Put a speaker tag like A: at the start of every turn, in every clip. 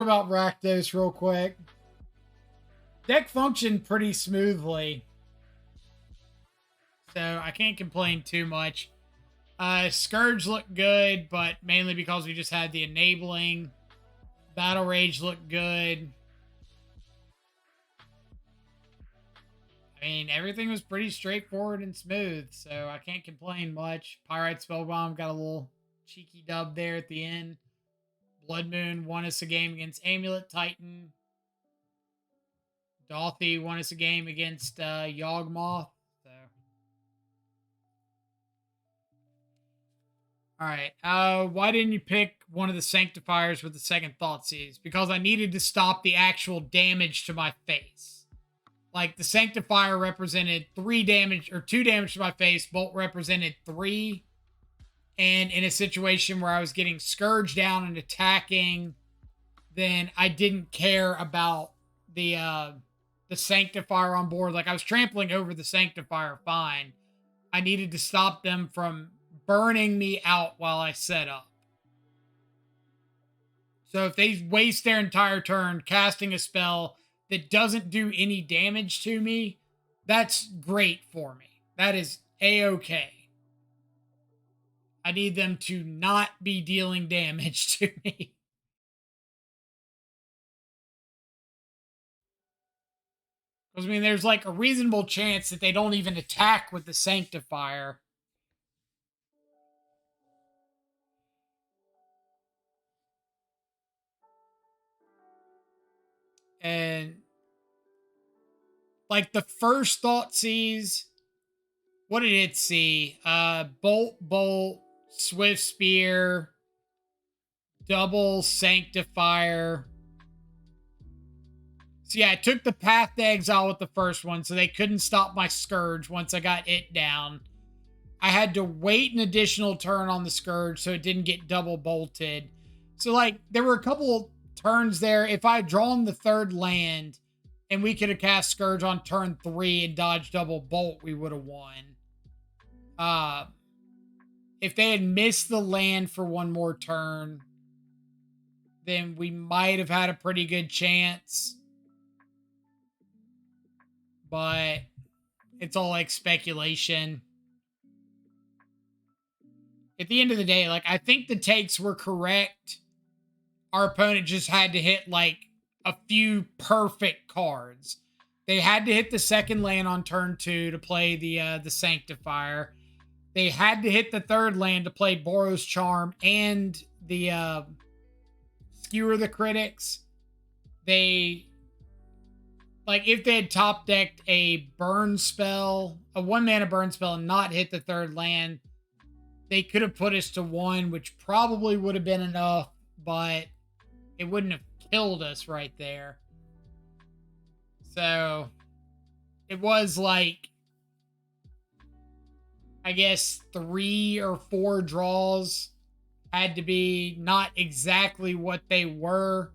A: About Rakdos real quick. Deck functioned pretty smoothly, so I can't complain too much. Scourge looked good, but mainly because we just had the enabling. Battle Rage looked good. I mean, everything was pretty straightforward and smooth, so I can't complain much. Pyrite Spellbomb got a little cheeky dub there at the end. Blood Moon won us a game against Amulet Titan. Dolthy won us a game against Yawgmoth. So, all right. Why didn't you pick one of the Sanctifiers with the second Thought Seize? Because I needed to stop the actual damage to my face. Like the Sanctifier represented 3 damage or 2 damage to my face. Bolt represented 3. And in a situation where I was getting Scourge down and attacking, then I didn't care about the Sanctifier on board. Like I was trampling over the Sanctifier fine. I needed to stop them from burning me out while I set up. So if they waste their entire turn casting a spell that doesn't do any damage to me, that's great for me. That is a-okay. I need them to not be dealing damage to me. Because, I mean, there's like a reasonable chance that they don't even attack with the Sanctifier. And, like, the first Thought Seize, what did it see? Bolt, Swift Spear, double Sanctifier. So yeah, I took the Path to Exile with the first one, so they couldn't stop my Scourge once I got it down. I had to wait an additional turn on the Scourge so it didn't get double bolted. So like there were a couple turns there. If I had drawn the third land and we could have cast Scourge on turn 3 and dodged double bolt, we would have won. If they had missed the land for one more turn, then we might have had a pretty good chance. But it's all like speculation. At the end of the day, like I think the takes were correct. Our opponent just had to hit like a few perfect cards. They had to hit the second land on turn 2 to play the Sanctifier. They had to hit the third land to play Boros Charm and the Skewer the Critics. They, like, if they had top decked a burn spell, a 1-mana burn spell, and not hit the third land, they could have put us to 1, which probably would have been enough, but it wouldn't have killed us right there. So it was like, I guess 3 or 4 draws had to be not exactly what they were,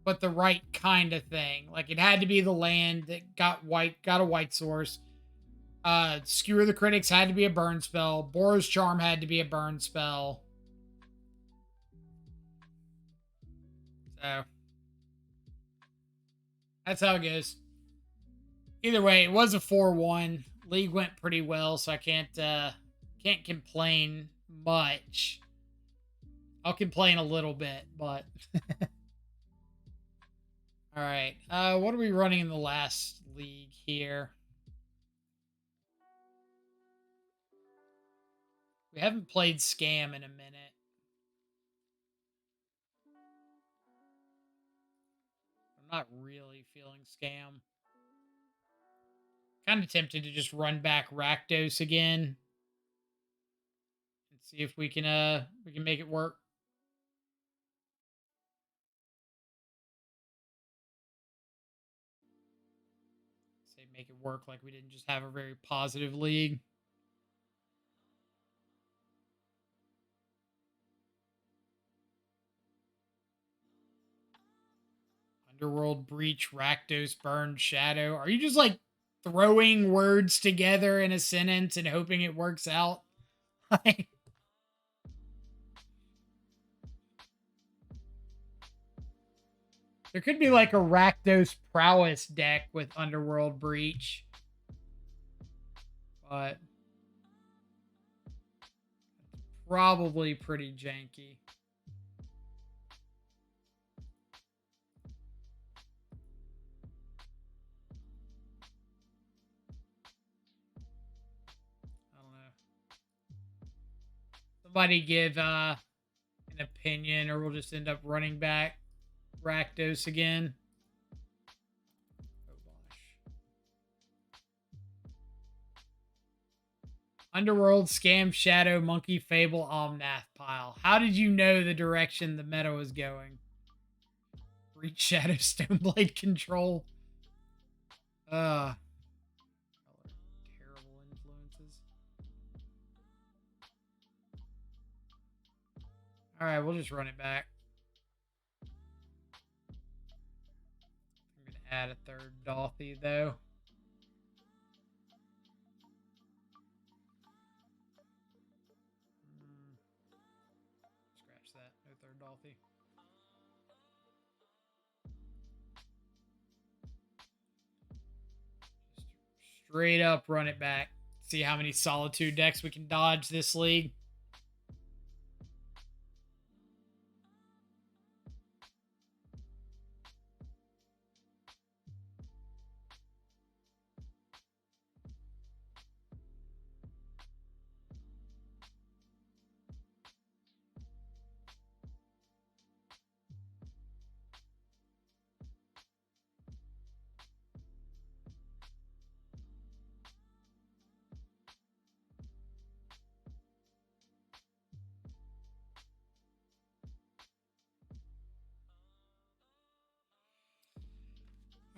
A: but the right kind of thing. Like it had to be the land that got a white source. Skewer the Critics had to be a burn spell. Boros Charm had to be a burn spell. So that's how it goes. Either way, it was a 4-1. League went pretty well, so I can't complain much. I'll complain a little bit, but all right. What are we running in the last league here? We haven't played Scam in a minute. I'm not really feeling Scam. Kind of tempted to just run back Rakdos again and see if we can make it work. Say make it work like we didn't just have a very positive league. Underworld Breach, Rakdos, Burn, Shadow. Are you just like throwing words together in a sentence and hoping it works out? There could be like a Rakdos Prowess deck with Underworld Breach. But probably pretty janky. I don't know. Somebody give an opinion, or we'll just end up running back Rakdos again. Oh gosh. Underworld, Scam, Shadow, Monkey, Fable, Omnath pile. How did you know the direction the meta was going? Breach, Shadow, Stoneblade, Control. Terrible influences. Alright, we'll just run it back. I'm going to add a third Dolthy, though. Scratch that. No third Dolthy. Just straight up run it back. See how many Solitude decks we can dodge this league.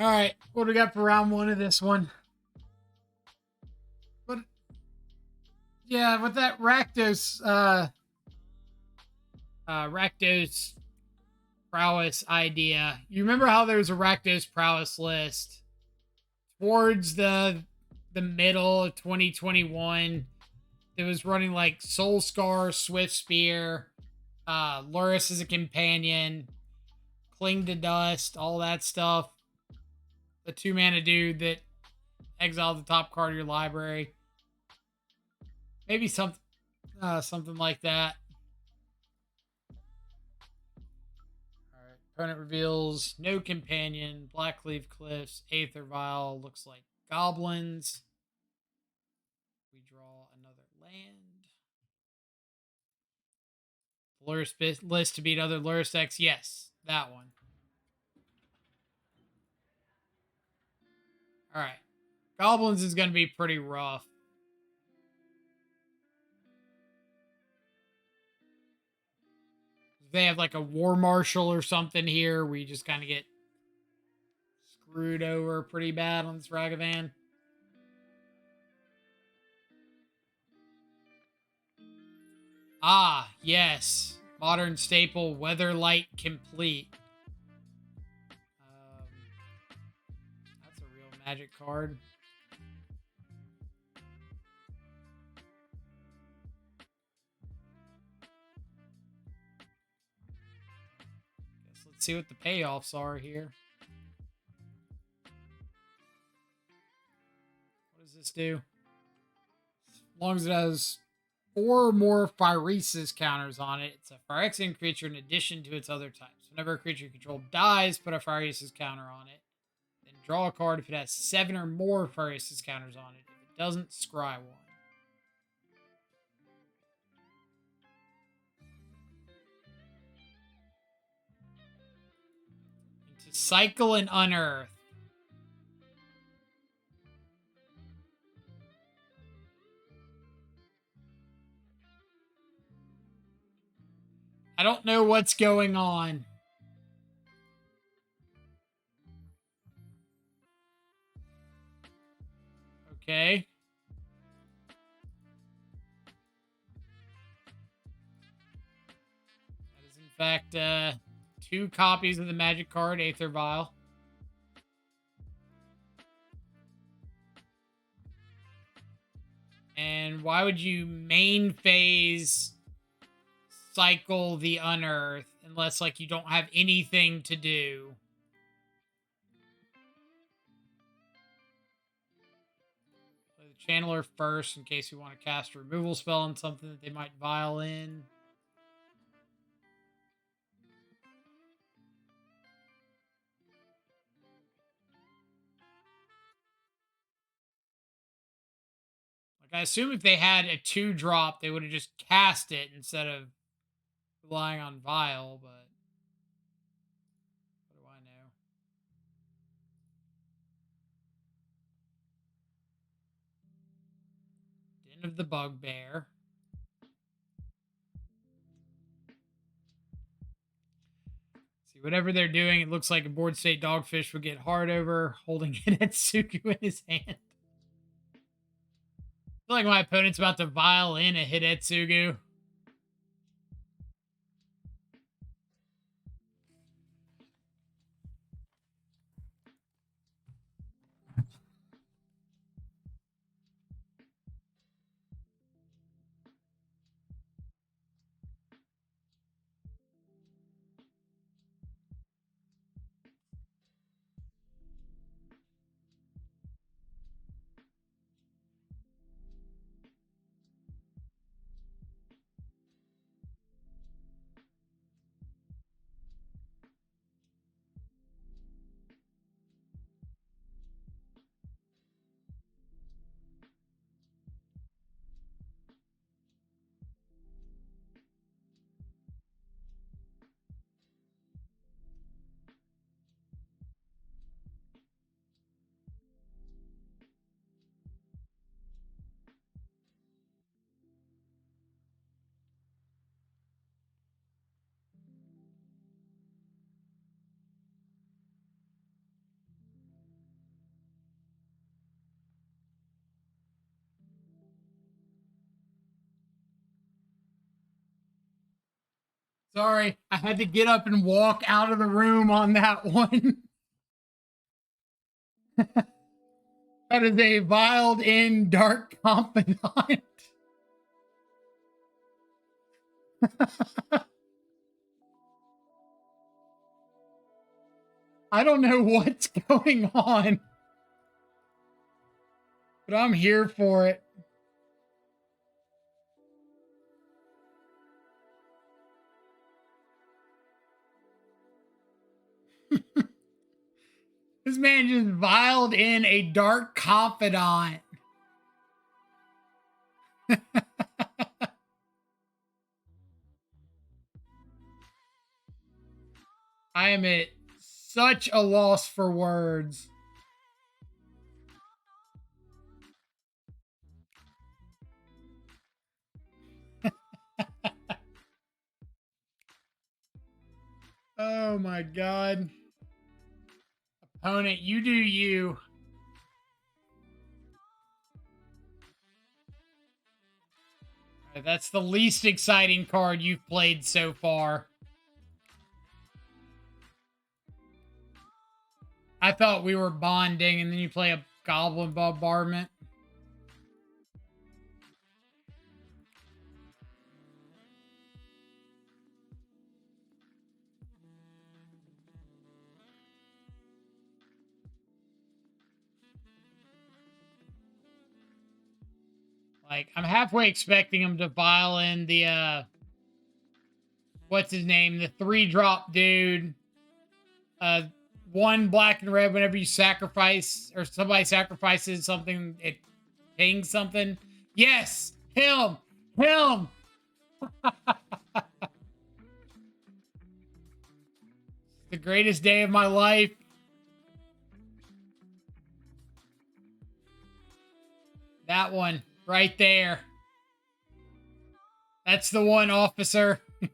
A: All right, what do we got for round one of this one? But yeah, with that Rakdos, Rakdos Prowess idea. You remember how there was a Rakdos Prowess list towards the middle of 2021? It was running like Soul Scar, Swift Spear, Luris as a companion, Cling to Dust, all that stuff. The 2-mana dude that exiled the top card of your library. Maybe something like that. All right. Opponent reveals no companion, Blackleaf Cliffs, Aether Vial, looks like goblins. We draw another land. Luris list to beat other Luris decks. Yes, that one. All right. Goblins is going to be pretty rough. If they have like a War Marshal or something here, we just kind of get screwed over pretty bad on this Ragavan. Ah, yes. Modern staple, Weatherlight Complete. That's a real Magic card. Guess let's see what the payoffs are here. What does this do? As long as it has 4 or more Phyresis counters on it, it's a Phyrexian creature in addition to its other types. Whenever a creature you control dies, put a Phyresis counter on it. Then draw a card if it has 7 or more Phyresis counters on it. If it doesn't, scry one. Into Cycle and Unearth. I don't know what's going on. Okay. That is, in fact, 2 copies of the Magic card, Aether Vial. And why would you main phase cycle the Unearth unless, like, you don't have anything to do? Channeler first in case we want to cast a removal spell on something that they might vial in. Like, I assume if they had a 2-drop, they would have just cast it instead of relying on vial, but what do I know? Den of the Bugbear. See, whatever they're doing, it looks like a board state Dogfish would get hard over holding Hidetsugu in his hand. I feel like my opponent's about to vial in a Hidetsugu. Sorry, I had to get up and walk out of the room on that one. That is a viled in dark confidant. I don't know what's going on, but I'm here for it. This man just viled in a dark confidant. I am at such a loss for words. Oh my god. Opponent, you do you. That's the least exciting card you've played so far. I thought we were bonding, and then you play a Goblin Bombardment. Like, I'm halfway expecting him to vial in the, what's his name? The 3-drop dude. 1 black and red whenever you sacrifice, or somebody sacrifices something, it pings something. Yes! Him! Him! The greatest day of my life. That one. Right there. That's the one, officer. So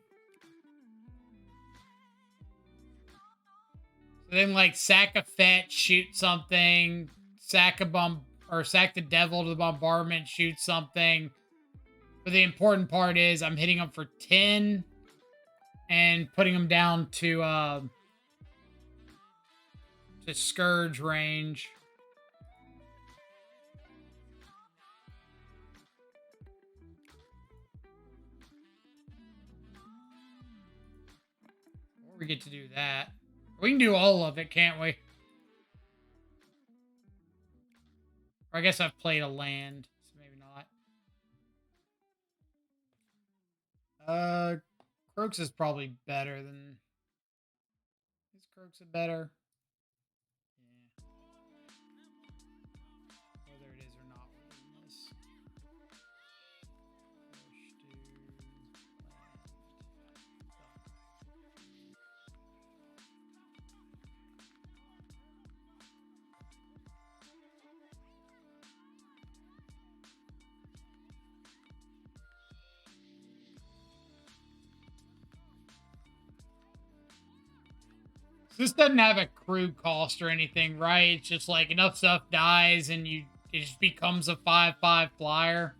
A: then, like, sack a fetch, shoot something. Sack a sack the devil to the bombardment, shoot something. But the important part is I'm hitting them for 10 and putting them down to scourge range. Or we get to do that. We can do all of it, can't we? Or I guess I've played a land, so maybe not. Croaks is probably better than... Is Croaks a better? Yeah. Whether it is or not, we're doing this. This doesn't have a crew cost or anything, right? It's just like enough stuff dies and it just becomes a 5/5 flyer.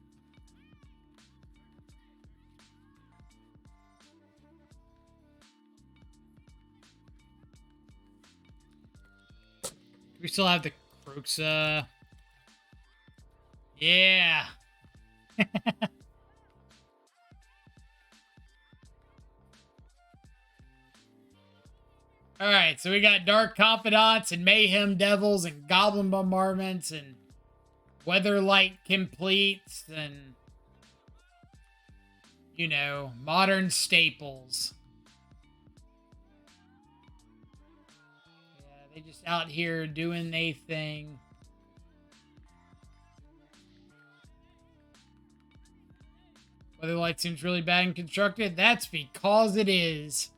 A: We still have the Crooks, yeah. All right, so we got Dark Confidants and Mayhem Devils and Goblin Bombardments and Weatherlight Completes and, you know, modern staples. Yeah, they just out here doing their thing. Weatherlight seems really bad and constructed. That's because it is.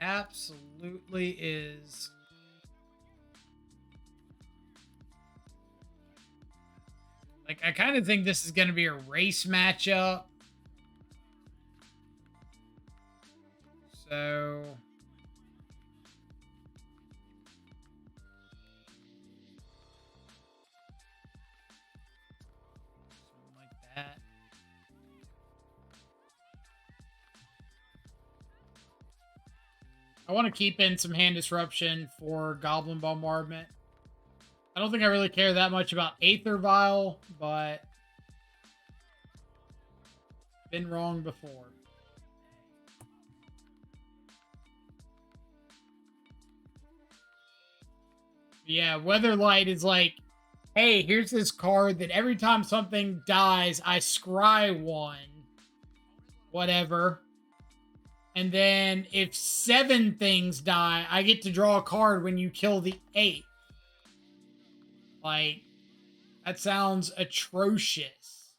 A: Absolutely is. Like, I kind of think this is going to be a race matchup. So... something like that. I want to keep in some hand disruption for Goblin Bombardment. I don't think I really care that much about Aether Vial, but been wrong before. Yeah, Weatherlight is like, hey, here's this card that every time something dies, I scry one. Whatever. And then if 7 things die, I get to draw a card when you kill the 8th. Like, that sounds atrocious.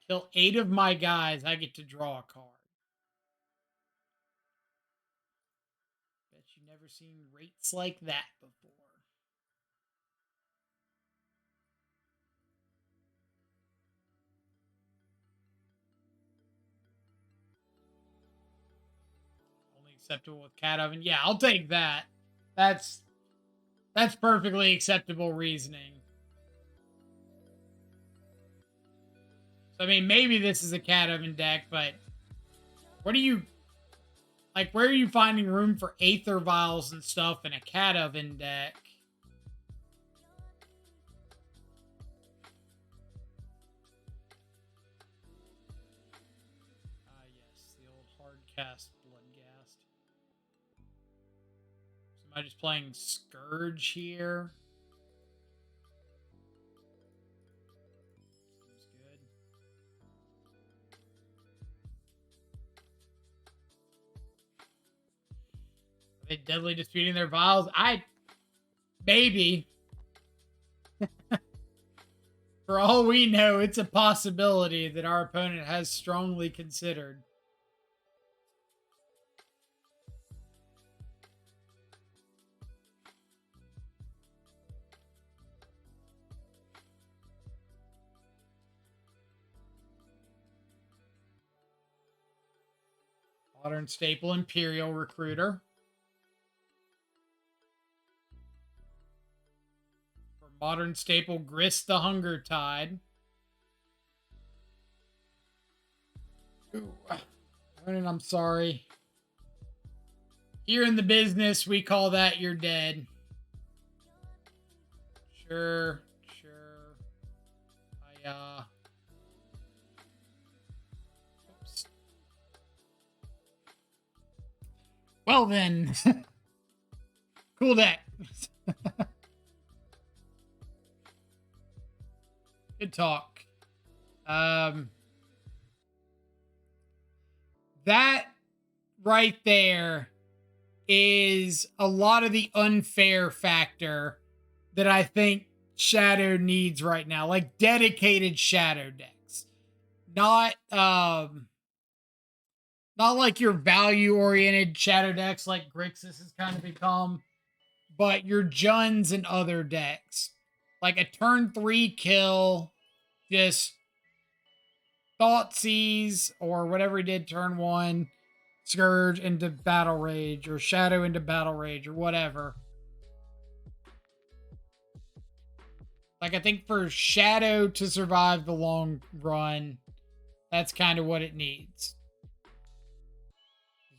A: Kill 8 of my guys, I get to draw a card. Bet you never seen rates like that before. Only acceptable with cat oven. Yeah, I'll take that. That's perfectly acceptable reasoning. So, I mean, maybe this is a cat oven deck, but what do you... like, where are you finding room for Aether Vials and stuff in a cat oven deck? Ah, yes, the old hardcast Bloodghast. So am I just playing Scourge here? Seems good. Are they deadly disputing their vials? Maybe. For all we know, it's a possibility that our opponent has strongly considered. Modern staple Imperial Recruiter. For modern staple Grist the Hunger Tide. Ooh. Vernon, I'm sorry. Here in the business, we call that you're dead. Sure. Well then, cool deck. Good talk. That right there is a lot of the unfair factor that I think Shadow needs right now, like dedicated Shadow decks, not not like your value oriented Shadow decks like Grixis has kind of become, but your Juns and other decks, like a turn 3 kill, just Thoughtseize or whatever he did turn 1, Scourge into Battle Rage or Shadow into Battle Rage or whatever. Like, I think for Shadow to survive the long run, that's kind of what it needs.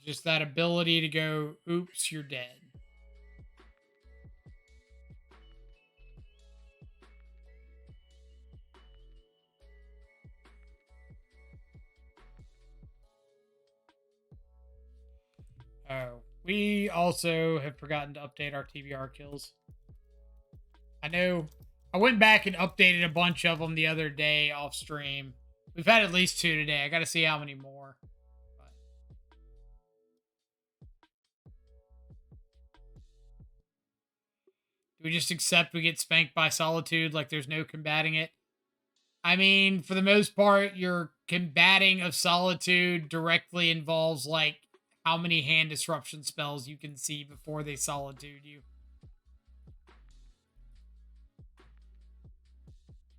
A: Just that ability to go, oops, you're dead. Oh, we also have forgotten to update our TBR kills. I know I went back and updated a bunch of them the other day off stream. We've had at least 2 today. I got to see how many more. But do we just accept we get spanked by Solitude like there's no combating it? I mean, for the most part, your combating of Solitude directly involves like how many hand disruption spells you can see before they Solitude you.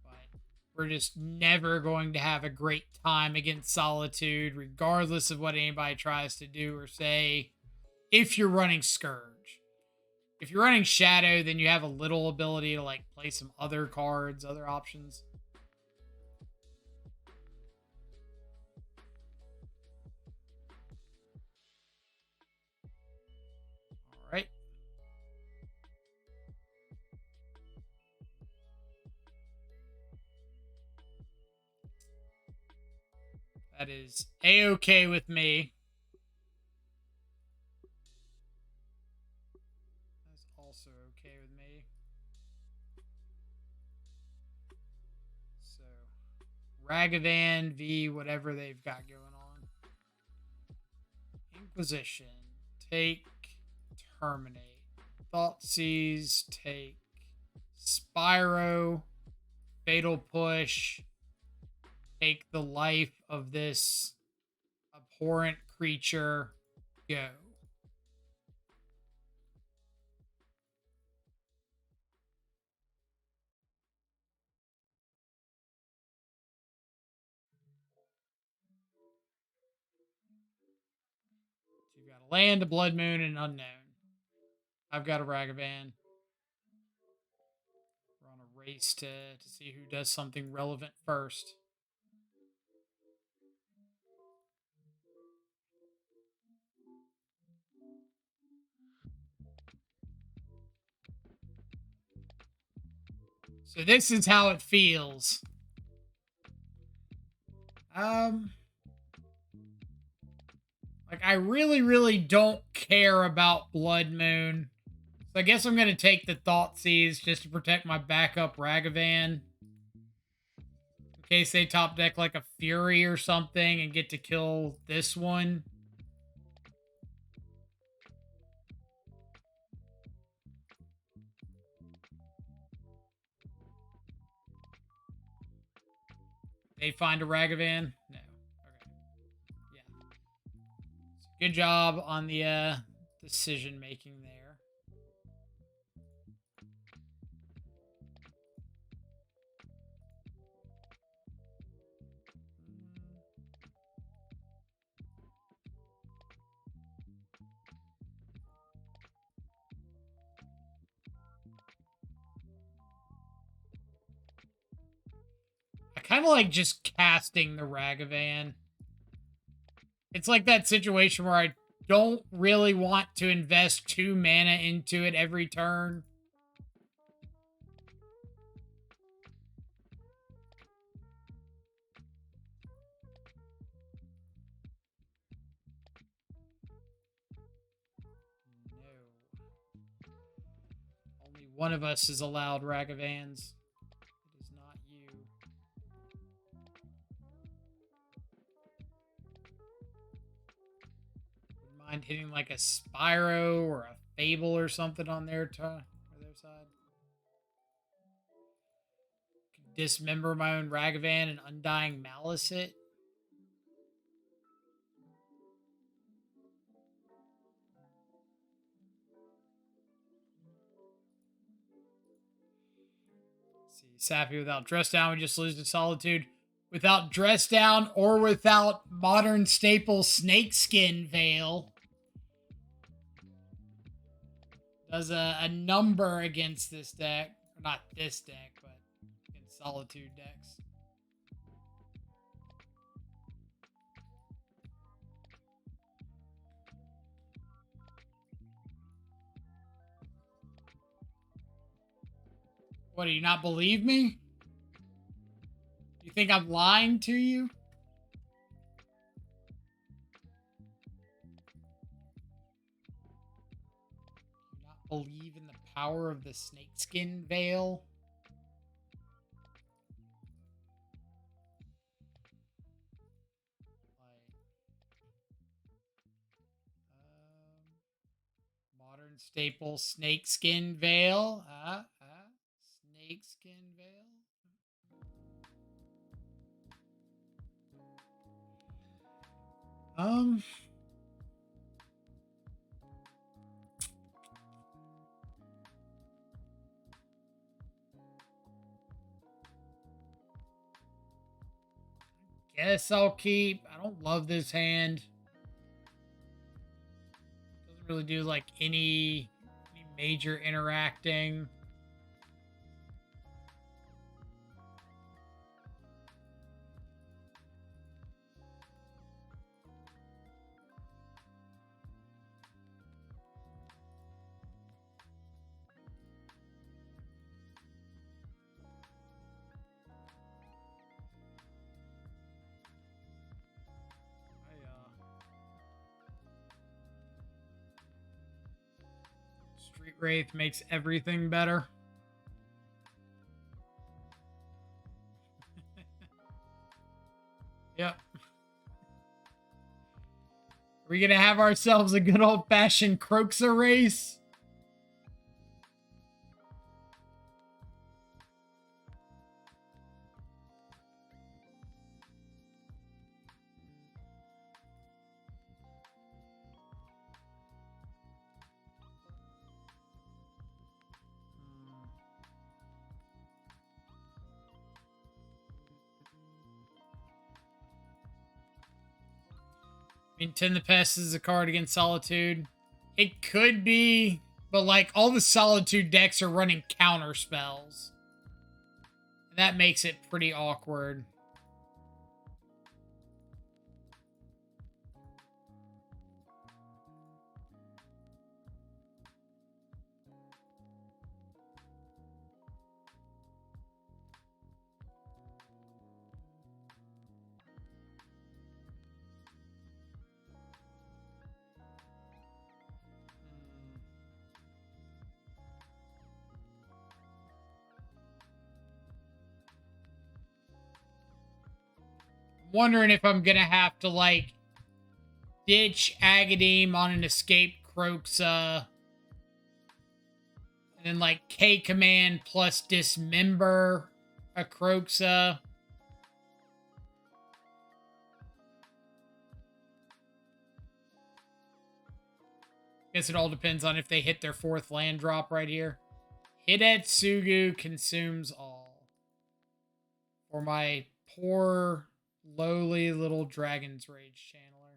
A: But we're just never going to have a great time against Solitude, regardless of what anybody tries to do or say, if you're running Scourge. If you're running Shadow, then you have a little ability to like play some other cards, other options. All right. That is A-okay with me. That's also okay with me. So, Ragavan v whatever they've got going on. Inquisition. Take. Terminate. Thoughtseize. Take. Spyro. Fatal Push. Take the life of this abhorrent creature. Go. So you've got a land, a blood moon, and unknown. I've got a Ragavan. We're on a race to see who does something relevant first. So this is how it feels. Like, I really, really don't care about Blood Moon. So I guess I'm going to take the Thoughtseize just to protect my backup Ragavan. In case they top deck like a Fury or something and get to kill this one. They find a Ragavan? No. Okay. Yeah. Good job on the decision making there. I kind of like just casting the Ragavan. It's like that situation where I don't really want to invest 2 mana into it every turn. one of us is allowed Ragavans. It is not you. Wouldn't mind hitting like a Spyro or a Fable or something on their side. Could dismember my own Ragavan and Undying Malice it. See, Sappy without Dress Down, we just lose to Solitude. Without Dress Down or without Modern Staple Snakeskin Veil. Does a number against this deck. Or not this deck, but against Solitude decks. What, do you not believe me? You think I'm lying to you? Do you not believe in the power of the Snakeskin Veil? Modern Staple Snakeskin Veil. Snakeskin Veil. Guess I'll keep. I don't love this hand. Doesn't really do like any major interacting. Street Wraith makes everything better. Yep. Are we gonna have ourselves a good old-fashioned Croxa race? I mean, Tend the Pest is a card against Solitude. It could be, but like all the Solitude decks are running counter spells. That makes it pretty awkward. Wondering if I'm gonna have to like ditch Agadim on an escape Croxa and then like K command plus dismember a Croxa. Guess it all depends on if they hit their 4th land drop right here. Hidetsugu consumes all. For my poor lowly little Dragon's Rage channeler.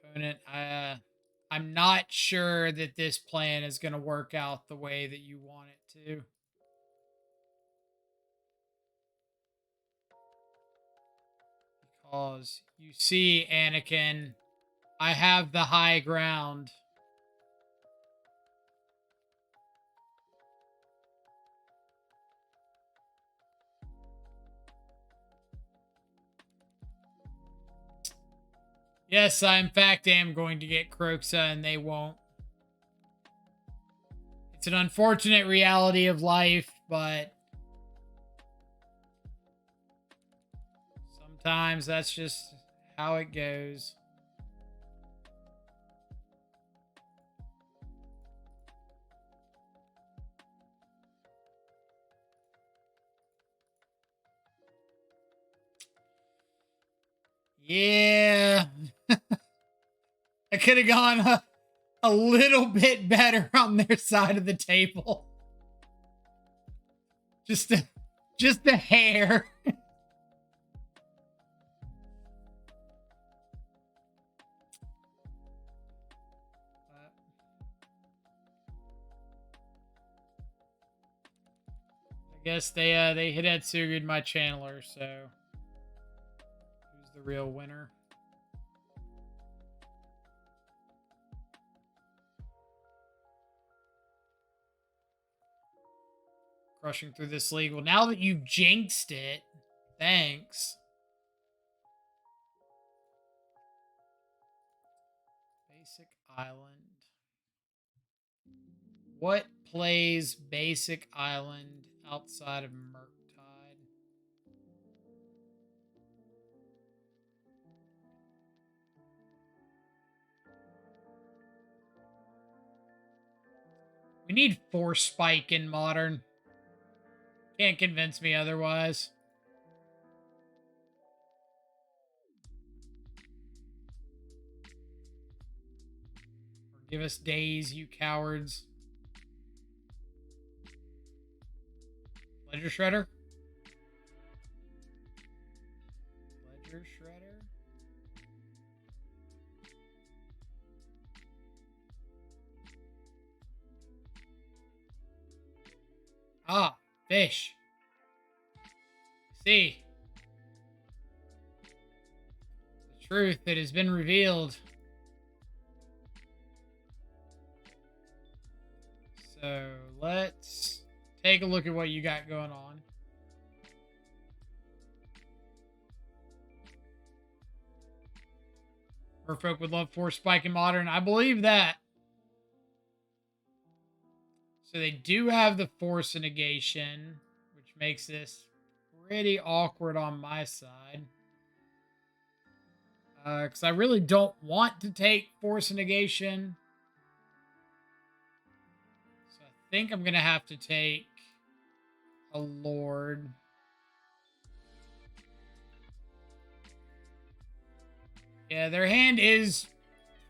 A: Opponent, I'm not sure that this plan is going to work out the way that you want it to. Because you see, Anakin, I have the high ground. Yes, I in fact am going to get Croxa and they won't. It's an unfortunate reality of life, but sometimes that's just how it goes. Yeah. I could have gone a little bit better on their side of the table. Just a hair. I guess they hit Etsugu'd my channeler, so who's the real winner? Crushing through this league. Well, now that you've jinxed it, thanks. Basic Island. What plays Basic Island outside of Murktide? We need Force Spike in Modern. Can't convince me otherwise. Or give us Days, you cowards. Ledger Shredder? Ledger Shredder? Ah, fish. See. The truth that has been revealed. So let's take a look at what you got going on. Merfolk would love Force Spike in Modern. I believe that. So they do have the Force Negation, which makes this pretty awkward on my side. Because I really don't want to take Force Negation. So I think I'm going to have to take a Lord. Yeah, their hand is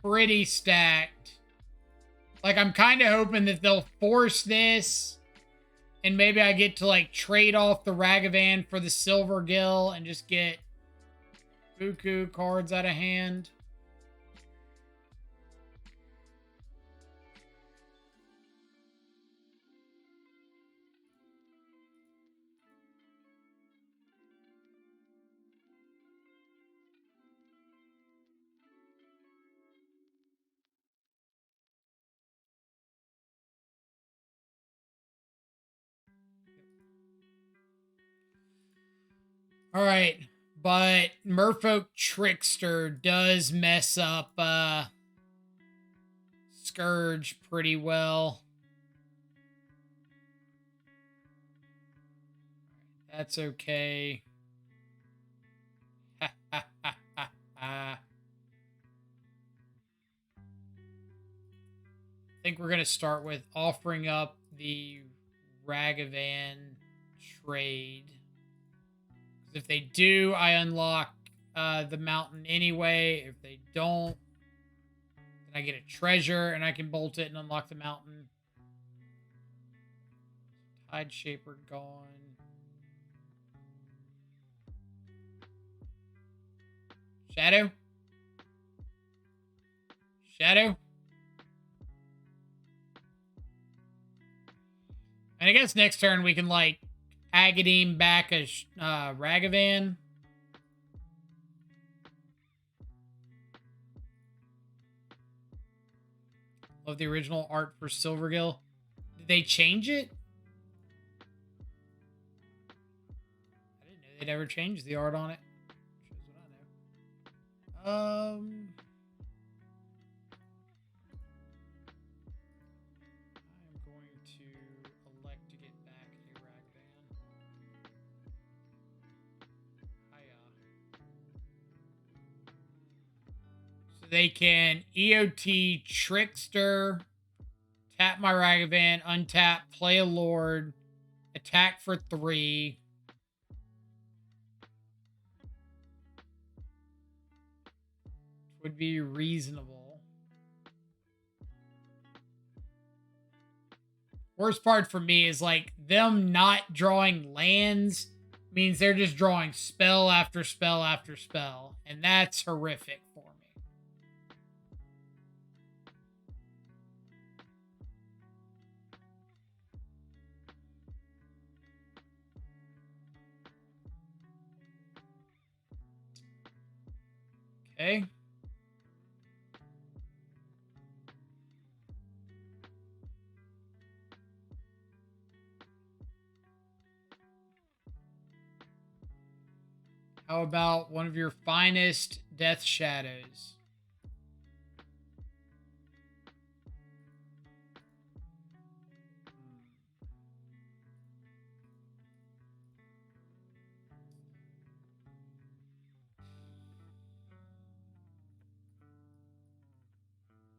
A: pretty stacked. Like, I'm kind of hoping that they'll force this, and maybe I get to, like, trade off the Ragavan for the Silver Gill and just get buku cards out of hand. All right, but Merfolk Trickster does mess up Scourge pretty well. That's okay. I think we're going to start with offering up the Ragavan trade. If they do, I unlock the mountain anyway. If they don't, then I get a treasure and I can bolt it and unlock the mountain. Tide Shaper gone. Shadow? Shadow? And I guess next turn we can, like, Agadim back a Ragavan. Love the original art for Silvergill. Did they change it? I didn't know they'd ever changed the art on it. Shows what I I'm going to elect to get back a Ragavan. So they can EOT Trickster, tap my Ragavan, untap, play a Lord, attack for 3. Would be reasonable. Worst part for me is like them not drawing lands means they're just drawing spell after spell after spell, and that's horrific for me. Okay. How about one of your finest Death Shadows?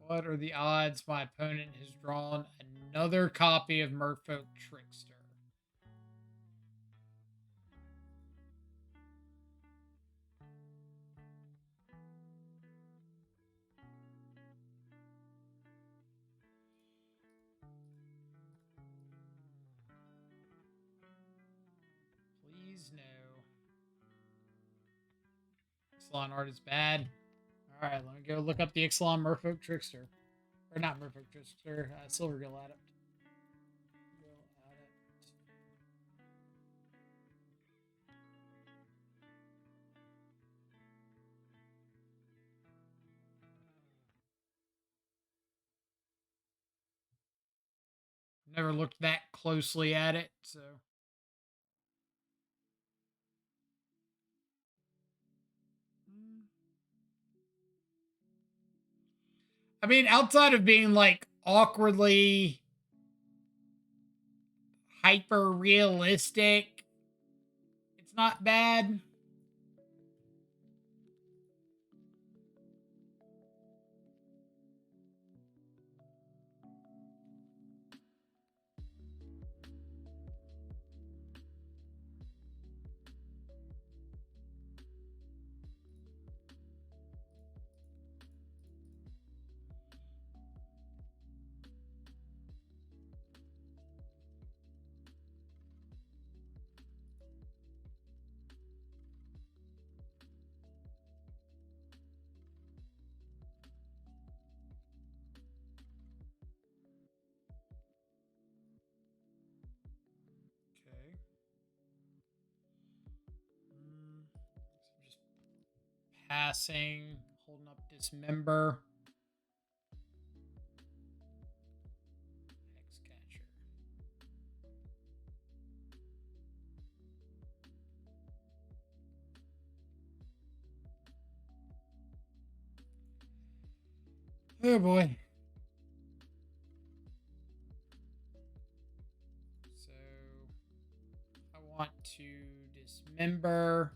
A: What are the odds my opponent has drawn another copy of Merfolk Trickster? Please no. Ixalan art is bad. All right, let me go look up the Ixalan Merfolk Trickster. Or not Merfolk Trickster, Silvergill Adept. Never looked that closely at it, so. I mean, outside of being like awkwardly hyper realistic, it's not bad. Okay. Just passing, holding up Dismember. Hexcatcher. Oh boy. So I want to dismember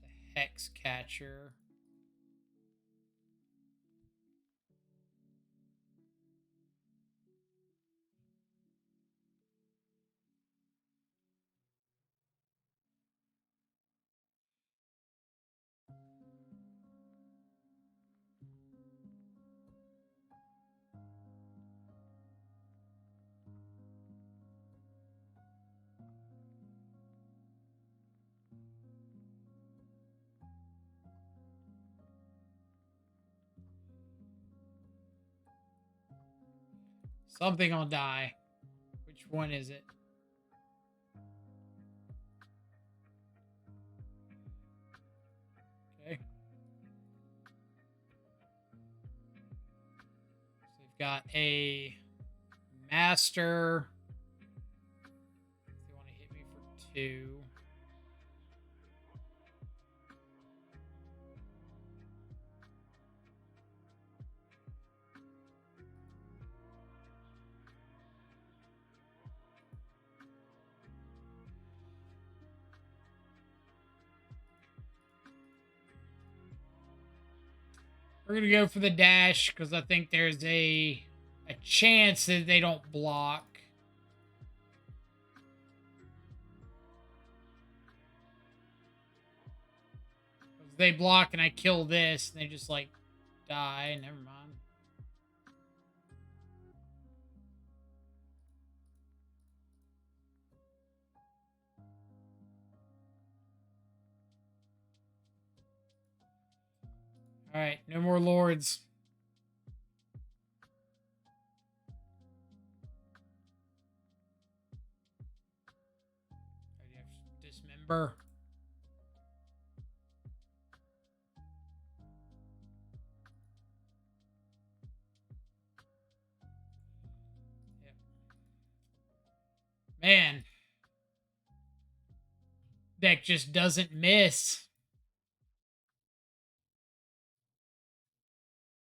A: the Hexcatcher. Something will die. Which one is it? Okay. So they've got a Master. They want to hit me for 2. We're gonna go for the dash because I think there's a chance that they don't block. If they block and I kill this, they just like die. Never mind. All right, no more lords. Dismember. Yep. Man, deck just doesn't miss.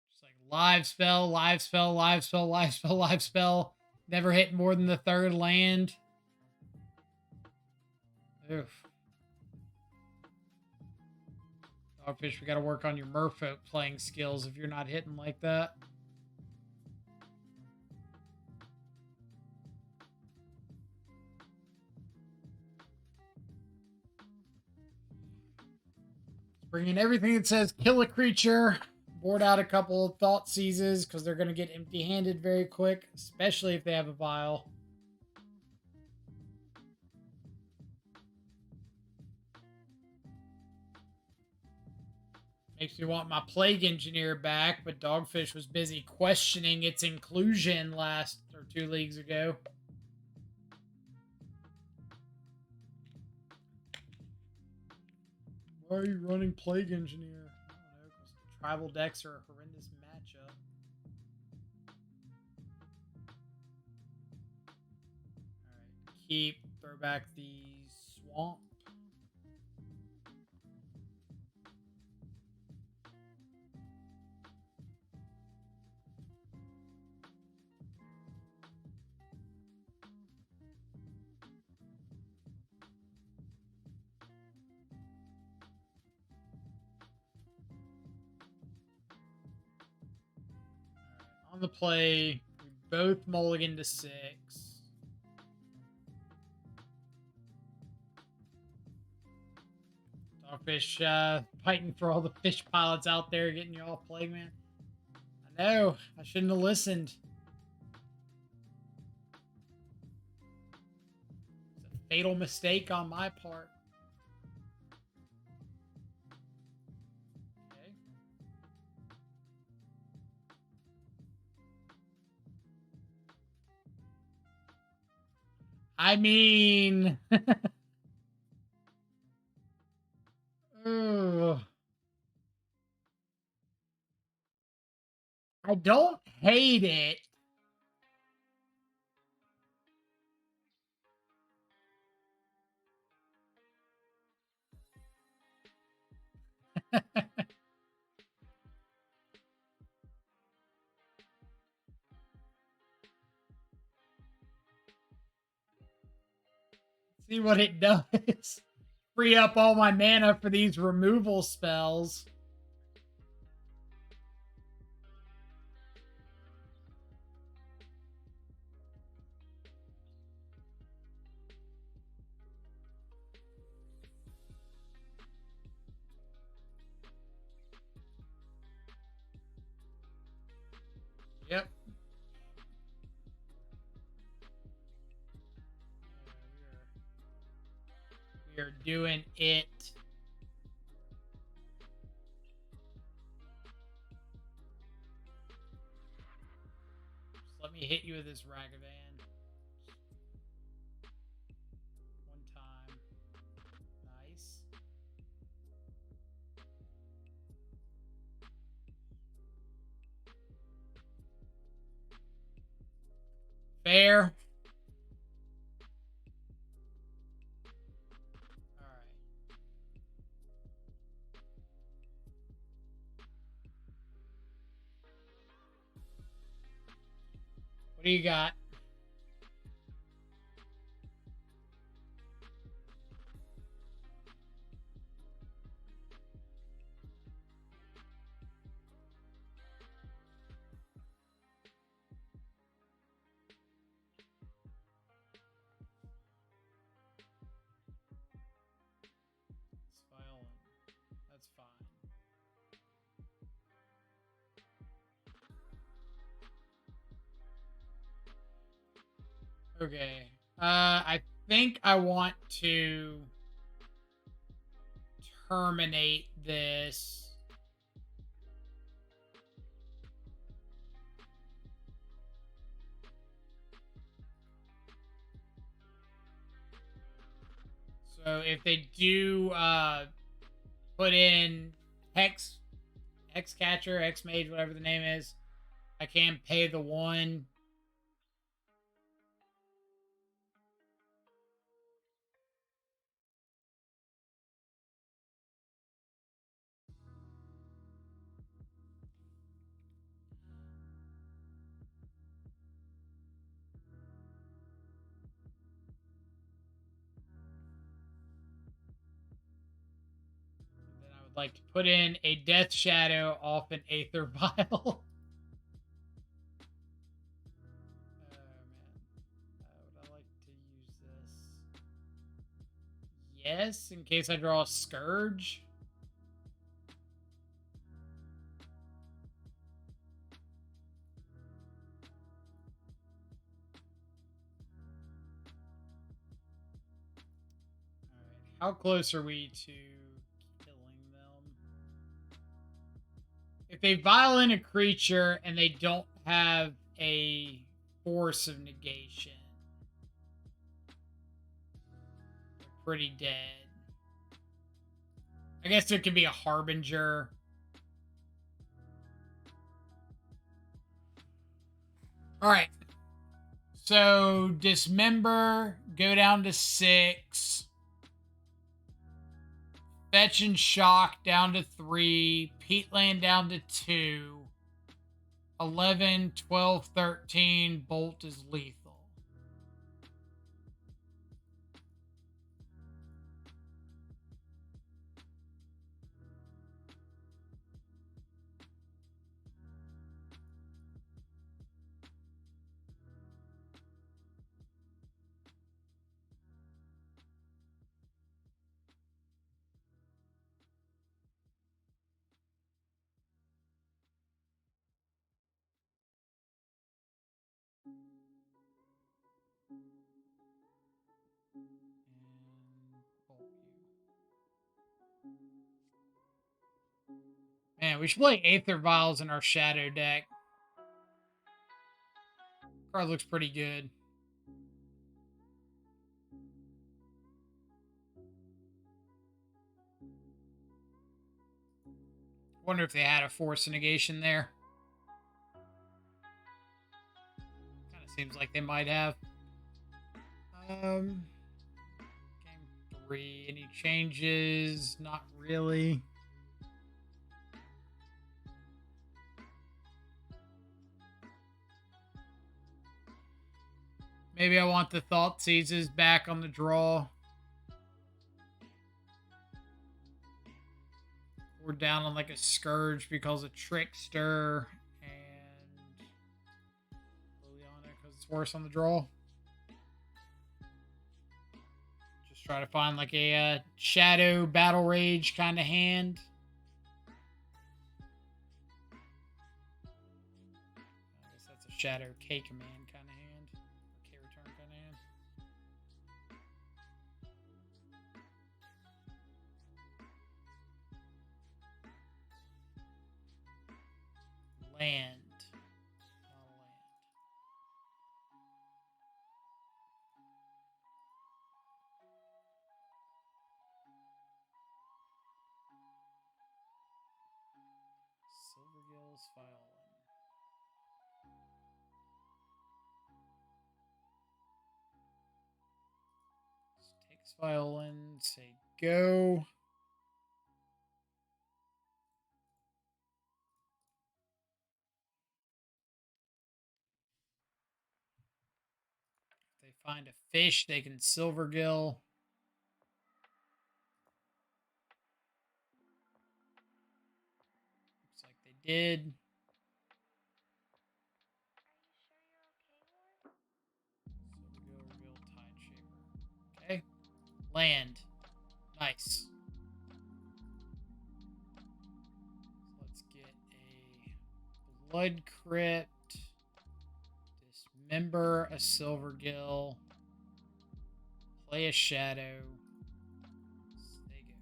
A: Just like live spell, live spell, live spell, live spell, live spell. Never hit more than the third land. Oof. Dogfish, we got to work on your Merfolk playing skills if you're not hitting like that. Bring in everything that says kill a creature. Board out a couple of thought seizes because they're going to get empty-handed very quick, especially if they have a vial. Makes me want my Plague Engineer back, but Dogfish was busy questioning its inclusion last or 2 leagues ago. Why are you running Plague Engineer? I don't know, because the tribal decks are a horrendous matchup. Alright, keep, throw back the swamp. On the play, we both mulligan to 6. Dogfish fighting for all the fish pilots out there, getting you off Plague Man. I know, I shouldn't have listened. It's a fatal mistake on my part. Okay. I mean... I don't hate it. See what it does. Free up all my mana for these removal spells. Yep. We are doing it. Just let me hit you with this Ragavan. One time. Nice. Fair. What do you got? Okay. I think I want to terminate this. So if they do put in Hex Catcher, Hex Mage, whatever the name is, I can pay the one. And then I would like to put in a Death Shadow off an Aether Vial. Oh man. Would I like to use this? Yes, in case I draw a Scourge. Alright, how close are we to killing them? If they vial in a creature and they don't have a force of negation, they're pretty dead. I guess there could be a Harbinger. Alright. So, Dismember, go down to 6. Fetch and Shock down to 3. Peatland down to 2. 11, 12, 13. Bolt is lethal. And bolt you. Man, we should play Aether Vials in our Shadow deck. Card looks pretty good. Wonder if they had a Force of Negation there. Kind of seems like they might have. Game 3. Any changes? Not really. Maybe I want the Thought Seizes back on the draw. We're down on like a Scourge because of Trickster and Liliana because it's worse on the draw. Just try to find like a Shadow Battle Rage kind of hand. I guess that's a Shadow K command kind of hand. K return kind of hand. Land. Not a land. Silvergill's Violin. Just takes Violin, say go. If they find a fish, they can Silvergill. Looks like they did. Silvergill reveal Tide Shaper. Okay. Land. Nice. So let's get a Blood Crypt. Dismember a silver gill. Play a shadow. There you go.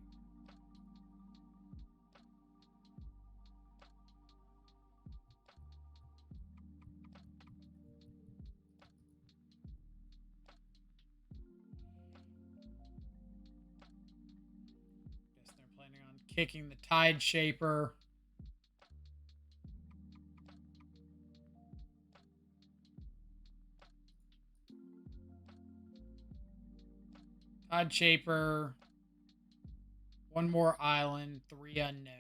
A: Guess they're planning on kicking the Tide Shaper. Tide Shaper. One more island. 3 unknowns.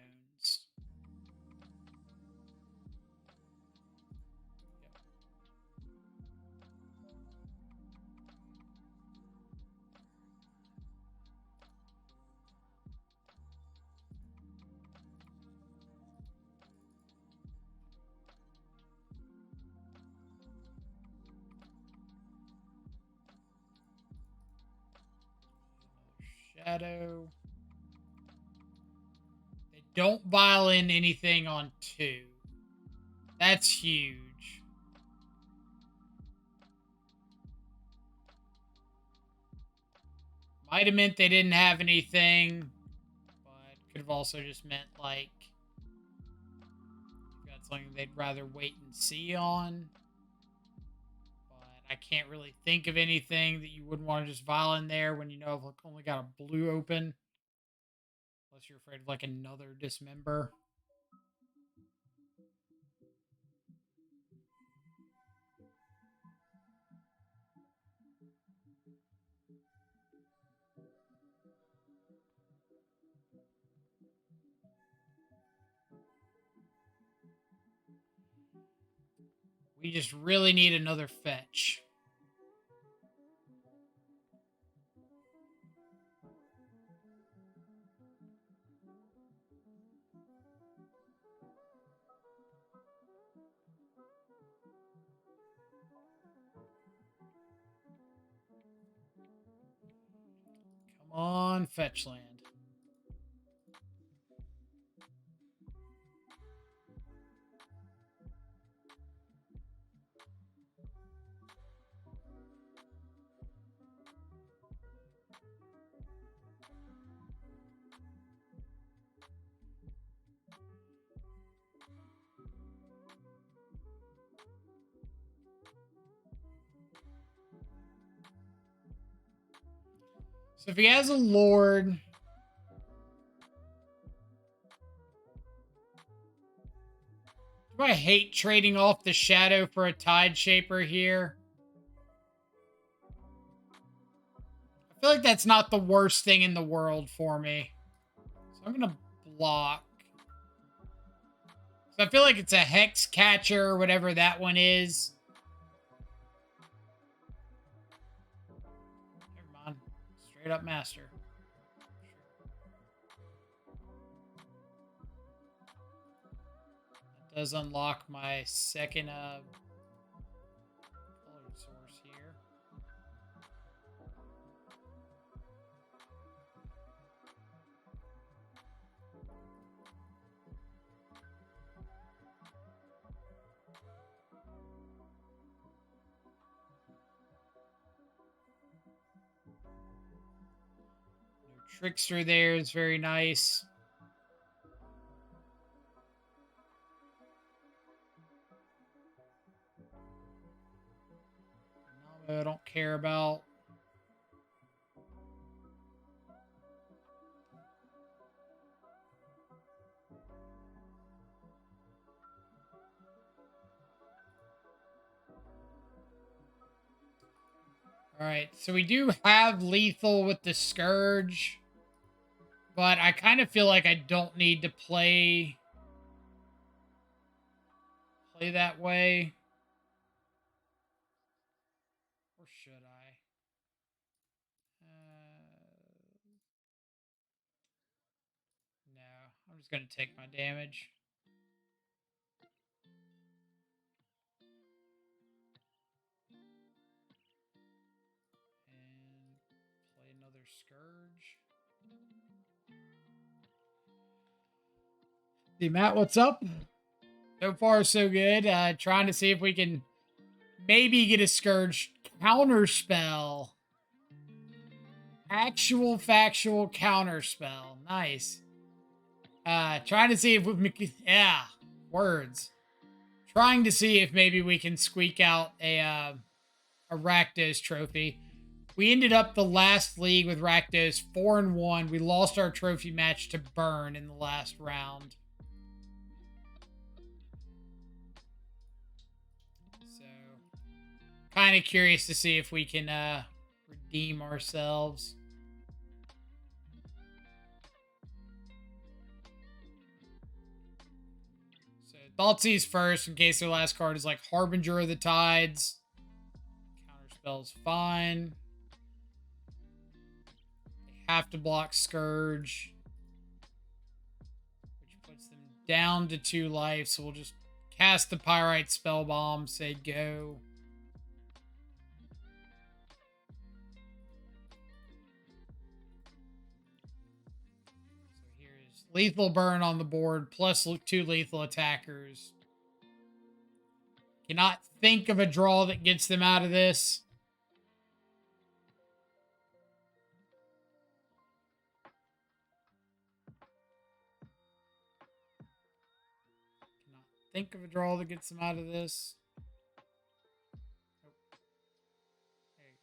A: Shadow. They don't violin anything on 2. That's huge. Might have meant they didn't have anything, but could have also just meant, like, got something they'd rather wait and see on. But I can't really think of anything that you wouldn't want to just violin there when you know I've only got a blue open. Unless you're afraid of, like, another dismember. We just really need another fetch. Come on, fetch land. So if he has a lord, do I hate trading off the shadow for a Tide Shaper here? I feel like that's not the worst thing in the world for me. So I'm going to block. So I feel like it's a Hex Catcher or whatever that one is. Never mind. Straight up Master. That does unlock my second colored source here. Trickster there is very nice. I don't care about. All right, so we do have lethal with the Scourge, but I kind of feel like I don't need to play that way. Or should I? No, I'm just going to take my damage. And play another Scourge. Hey, Matt, what's up? So far, so good. Trying to see if we can maybe get a Scourge counterspell. Actual factual counterspell. Nice. Trying to see if we can... Yeah, words. Trying to see if maybe we can squeak out a Rakdos trophy. We ended up the last league with Rakdos 4-1. We lost our trophy match to Burn in the last round. So, kind of curious to see if we can redeem ourselves. So, Thoughtseize first in case their last card is like Harbinger of the Tides. Counterspell's fine. Have to block Scourge, which puts them down to 2 life. So we'll just cast the Pyrite Spell Bomb, say go. So here's lethal burn on the board, plus 2 lethal attackers. Cannot think of a draw that gets them out of this. Think of a draw that gets them out of this. Oh. There you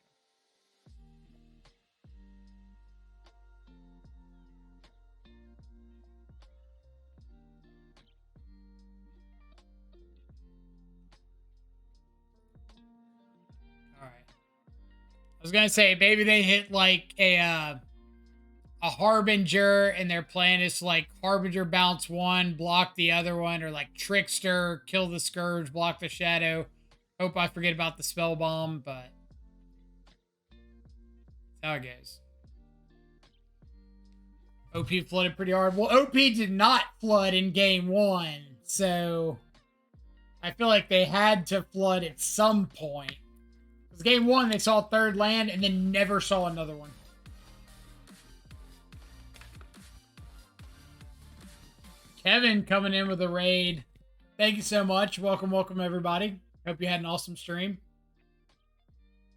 A: go. All right. I was gonna say maybe they hit like a Harbinger, and their plan is to like Harbinger bounce one, block the other one, or like Trickster, kill the Scourge, block the Shadow. Hope I forget about the Spell Bomb, but that's how it goes. OP flooded pretty hard. Well, OP did not flood in game 1, so I feel like they had to flood at some point. Because game 1, they saw 3rd land and then never saw another one. Kevin coming in with a raid. Thank you so much. Welcome, welcome everybody. Hope you had an awesome stream.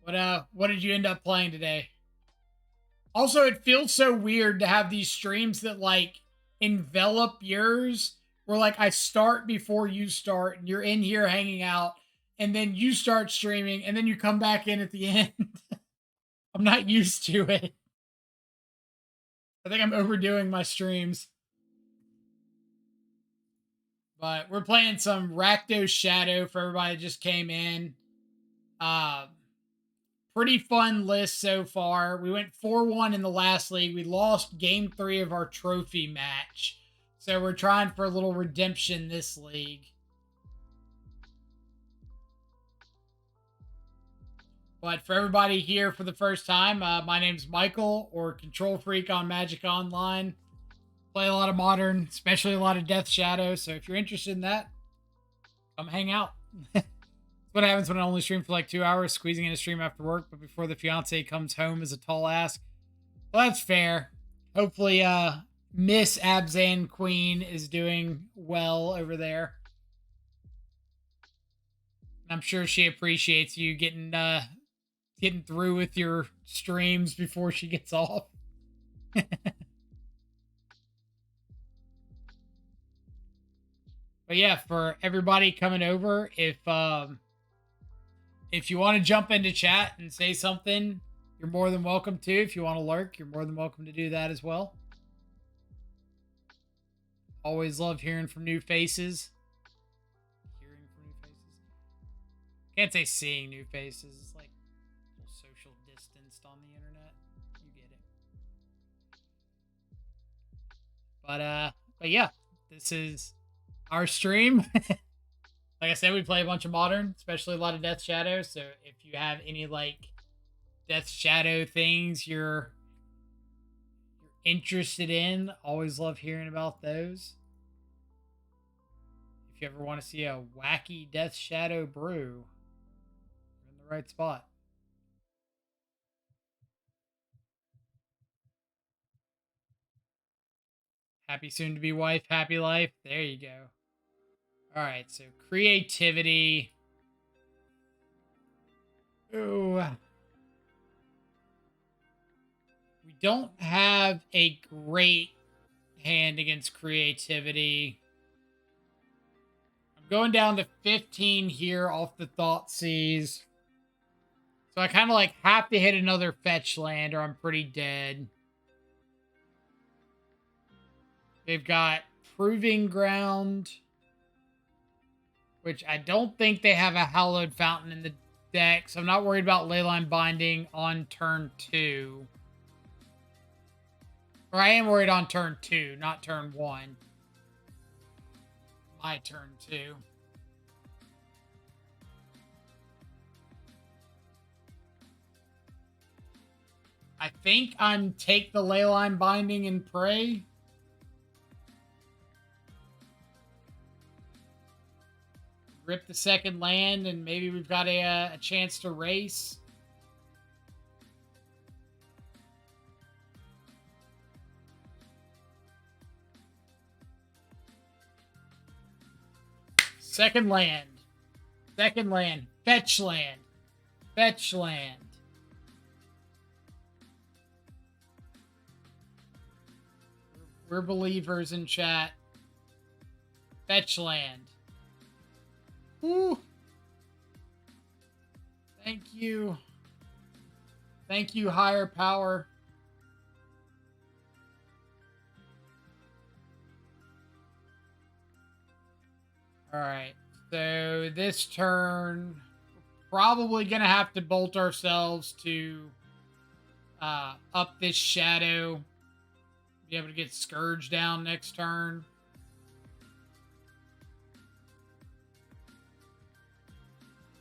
A: What did you end up playing today? Also, it feels so weird to have these streams that like envelop yours, where like I start before you start and you're in here hanging out, and then you start streaming and then you come back in at the end. I'm not used to it. I think I'm overdoing my streams. But we're playing some Rakdos Shadow for everybody that just came in. Pretty fun list so far. We went 4-1 in the last league. We lost game 3 of our trophy match. So we're trying for a little redemption this league. But for everybody here for the first time, my name's Michael, or Control Freak on Magic Online. Play a lot of Modern, especially a lot of Death Shadow. So if you're interested in that, come hang out. That's what happens when I only stream for like 2 hours, squeezing in a stream after work, but before the fiance comes home is a tall ask. Well, that's fair. Hopefully, Miss Abzan Queen is doing well over there. I'm sure she appreciates you getting through with your streams before she gets off. But yeah, for everybody coming over, if you want to jump into chat and say something, you're more than welcome to. If you want to lurk, you're more than welcome to do that as well. Always love hearing from new faces. Can't say seeing new faces. It's like social distanced on the internet. You get it. But yeah, this is our stream. Like I said, we play a bunch of Modern, especially a lot of Death Shadow. So if you have any like Death Shadow things you're interested in, always love hearing about those. If you ever want to see a wacky Death Shadow brew, you're in the right spot. Happy soon to be wife, happy life. There you go. All right, so creativity. Ooh. We don't have a great hand against creativity. I'm going down to 15 here off the Thoughtseize. So I kind of like have to hit another fetch land or I'm pretty dead. They've got Proving Ground, which I don't think they have a Hallowed Fountain in the deck, so I'm not worried about Leyline Binding on turn 2. Or I am worried on turn 2, not turn 1. My turn 2. I think I'm take the Leyline Binding and pray. Rip the second land, and maybe we've got a chance to race. Second land. Second land. Fetch land. Fetch land. We're believers in chat. Fetch land. Woo. Thank you. Thank you, higher power. All right. So this turn, we're probably going to have to bolt ourselves to up this shadow. Be able to get Scourge down next turn.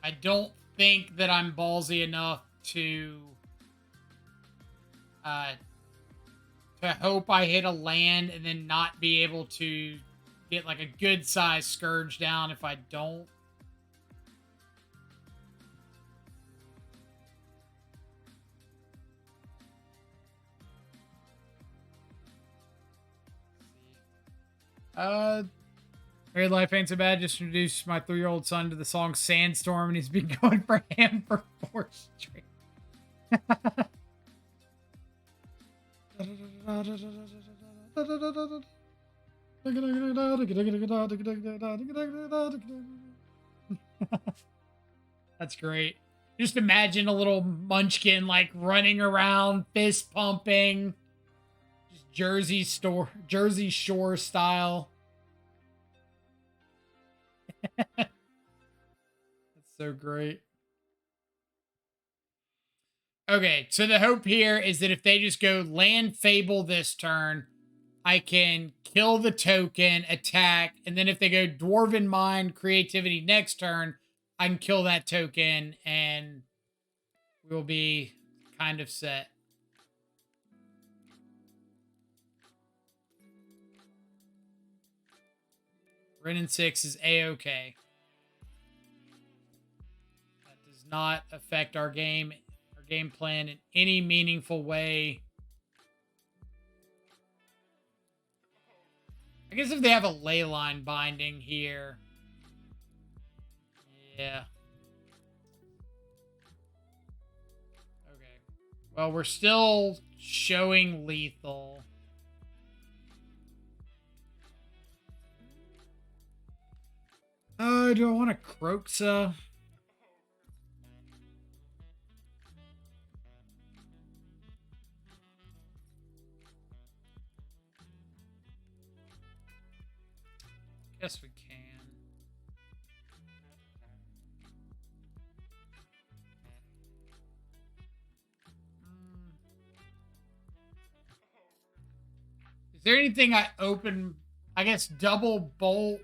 A: I don't think that I'm ballsy enough to hope I hit a land and then not be able to get like a good size Scourge down if I don't. Married Life Ain't So Bad just introduced my 3-year-old son to the song Sandstorm, and he's been going for him for 4 straight. That's great. Just imagine a little munchkin like running around, fist pumping, just Jersey Shore style. That's so great. Okay, so the hope here is that if they just go land Fable this turn, I can kill the token, attack, and then if they go Dwarven Mind Creativity next turn, I can kill that token and we'll be kind of set. Renin 6 is A-okay. That does not affect our game plan in any meaningful way. I guess if they have a Leyline Binding here. Yeah. Okay. Well, we're still showing lethal. Oh, do I want a Croxa? Guess we can. Is there anything I open? I guess double bolt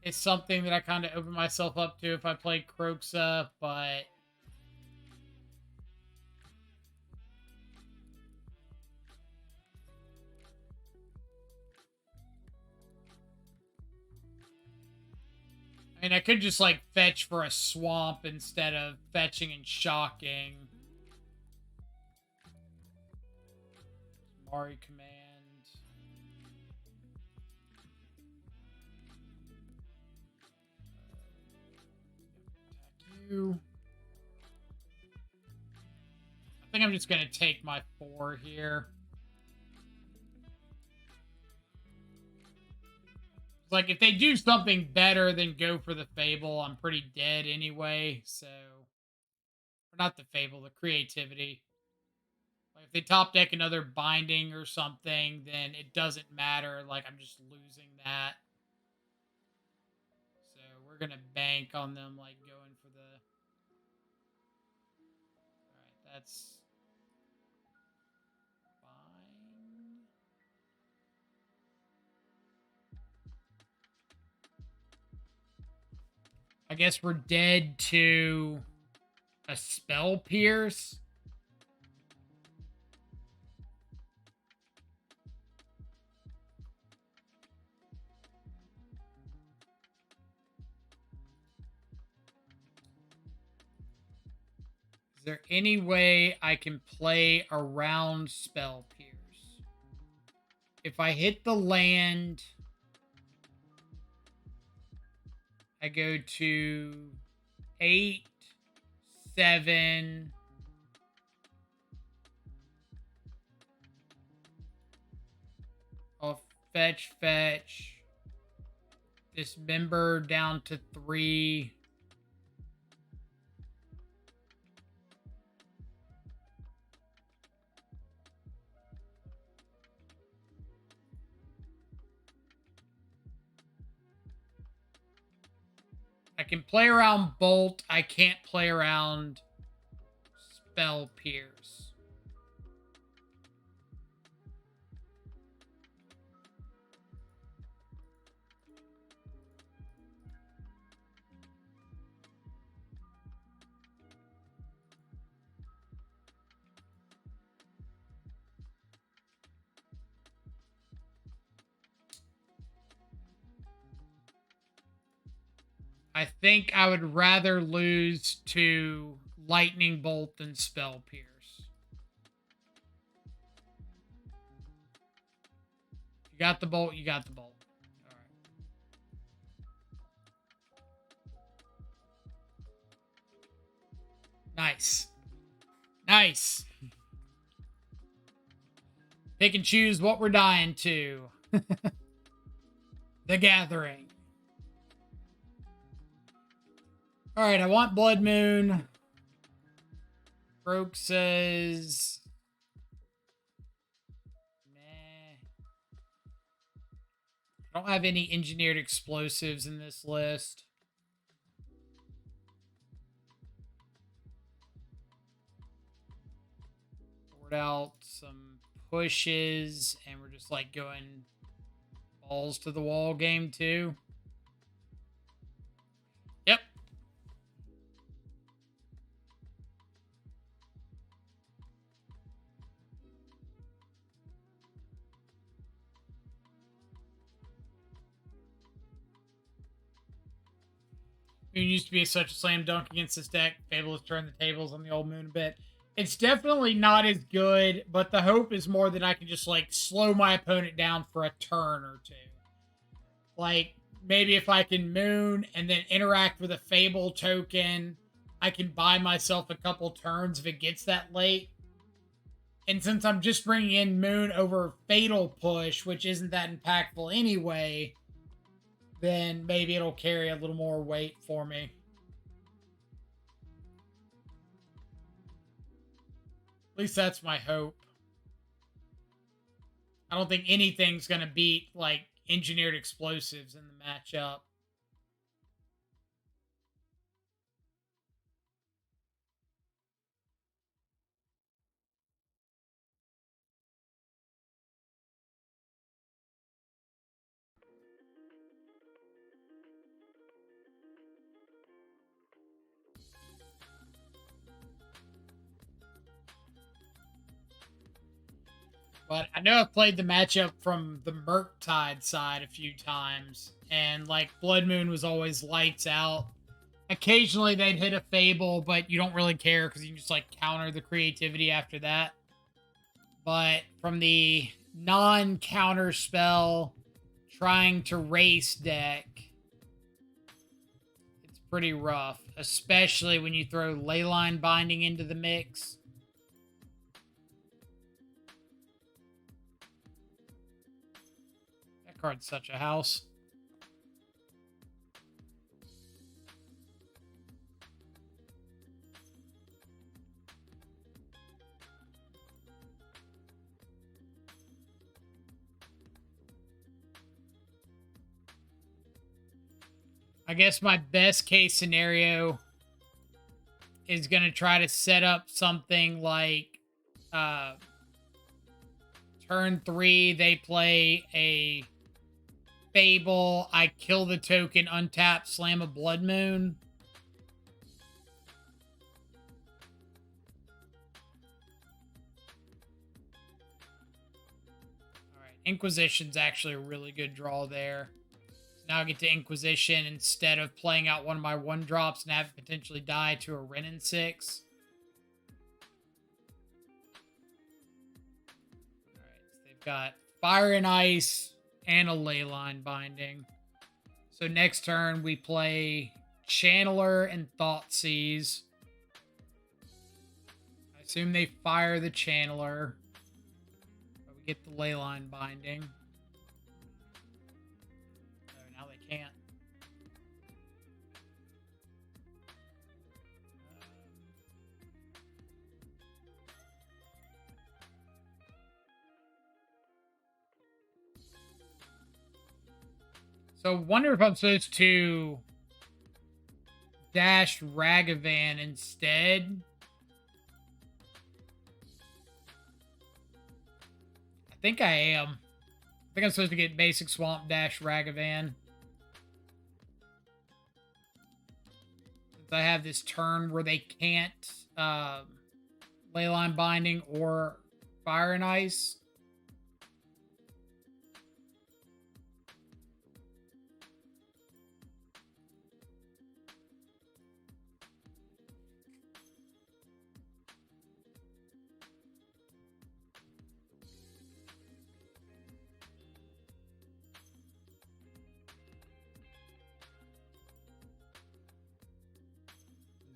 A: is something that I kind of open myself up to if I play Croxa, but I mean, I could just like fetch for a swamp instead of fetching and shocking. Mari command. Attack you. think I'm just going to take my 4 here. Like, if they do something better than go for the Fable, I'm pretty dead anyway, so... Or not the Fable, the Creativity. Like, if they top deck another Binding or something, then it doesn't matter. Like, I'm just losing that. So, we're going to bank on them, like, going for the... Alright, that's... fine. I guess we're dead to a Spell Pierce. Is there any way I can play around Spell Pierce? If I hit the land, I go to 8, 7. I'll fetch. Dismember down to 3. I can play around Bolt. I can't play around Spell Pierce. I think I would rather lose to Lightning Bolt than Spell Pierce. You got the Bolt, you got the Bolt. All right. Nice. Nice. Pick and choose what we're dying to. The Gathering. All right, I want Blood Moon. Broke says... Meh. I don't have any engineered explosives in this list. Poured out some pushes, and we're just like going balls to the wall game 2. Yep. Moon used to be such a slam dunk against this deck. Fable has turned the tables on the old Moon a bit. It's definitely not as good, but the hope is more that I can just, like, slow my opponent down for a turn or 2. Like, maybe if I can Moon and then interact with a Fable token, I can buy myself a couple turns if it gets that late. And since I'm just bringing in Moon over Fatal Push, which isn't that impactful anyway, then maybe it'll carry a little more weight for me. At least that's my hope. I don't think anything's going to beat, like, engineered explosives in the matchup. But I know I've played the matchup from the Murktide side a few times. And, like, Blood Moon was always lights out. Occasionally they'd hit a Fable, but you don't really care because you can just, like, counter the creativity after that. But from the non-counter spell, trying to race deck, it's pretty rough. Especially when you throw Leyline Binding into the mix. That card's such a house. I guess my best case scenario is going to try to set up something like turn 3, they play a Fable, I kill the token, untap, slam a Blood Moon. Alright, Inquisition's actually a really good draw there. Now I get to Inquisition instead of playing out one of my 1-drops and have it potentially die to a Renin 6. Alright, so they've got Fire and Ice and a Leyline Binding. So next turn we play Channeler and Thoughtseize. I assume they fire the Channeler. But we get the Leyline Binding. Can't. So I wonder if I'm supposed to dash Ragavan instead. I think I am. I think I'm supposed to get basic Swamp Dash Ragavan. I have this turn where they can't Leyline Binding or Fire and Ice.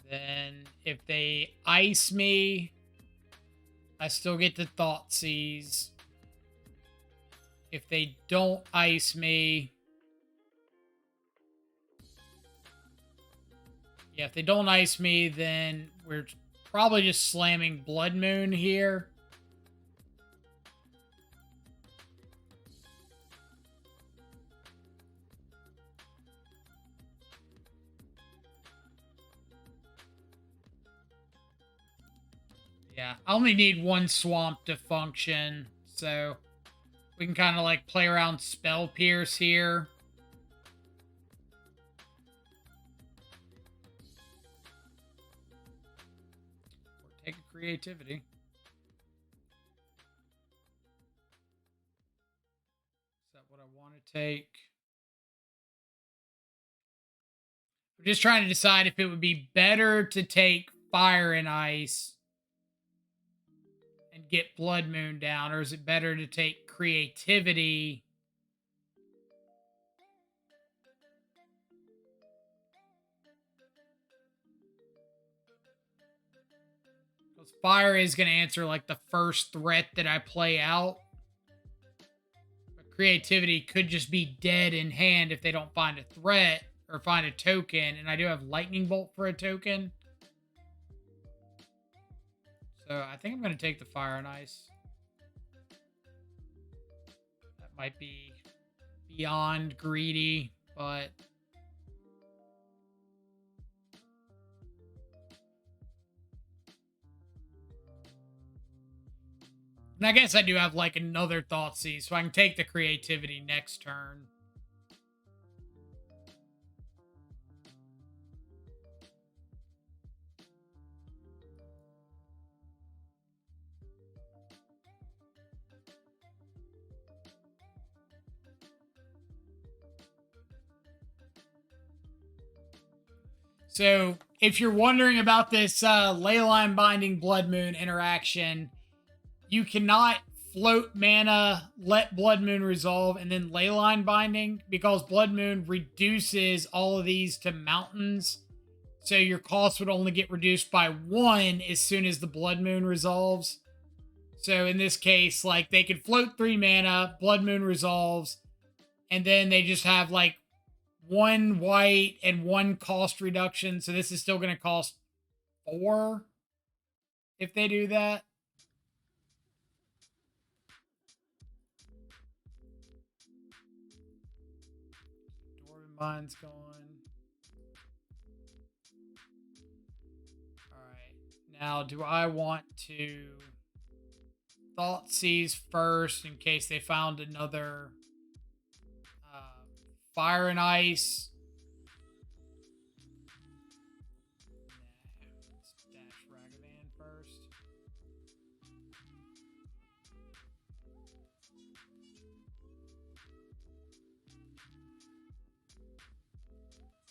A: Then if they ice me, I still get to Thoughtseize. If they don't ice me... Yeah, if they don't ice me, then we're probably just slamming Blood Moon here. Yeah, I only need 1 swamp to function, so we can kind of like play around Spell Pierce here. Or take a creativity. Is that what I want to take? We're just trying to decide if it would be better to take Fire and Ice and get Blood Moon down, or is it better to take creativity because fire is going to answer like the first threat that I play out, but creativity could just be dead in hand if they don't find a threat or find a token, and I do have Lightning Bolt for a token. So I think I'm going to take the Fire and Ice. That might be beyond greedy, but... And I guess I do have like another Thoughtseize, so I can take the creativity next turn. So, if you're wondering about this Leyline Binding Blood Moon interaction, you cannot float mana, let Blood Moon resolve, and then Leyline Binding, because Blood Moon reduces all of these to mountains. So your cost would only get reduced by 1 as soon as the Blood Moon resolves. So in this case, like, they could float 3 mana, Blood Moon resolves, And then they just have like one white and one cost reduction. So this is still going to cost 4 if they do that. Dwarven Mind's going. Alright. Now, do I want to Thought Seize first in case they found another Fire and Ice? Let's dash Ragavan first.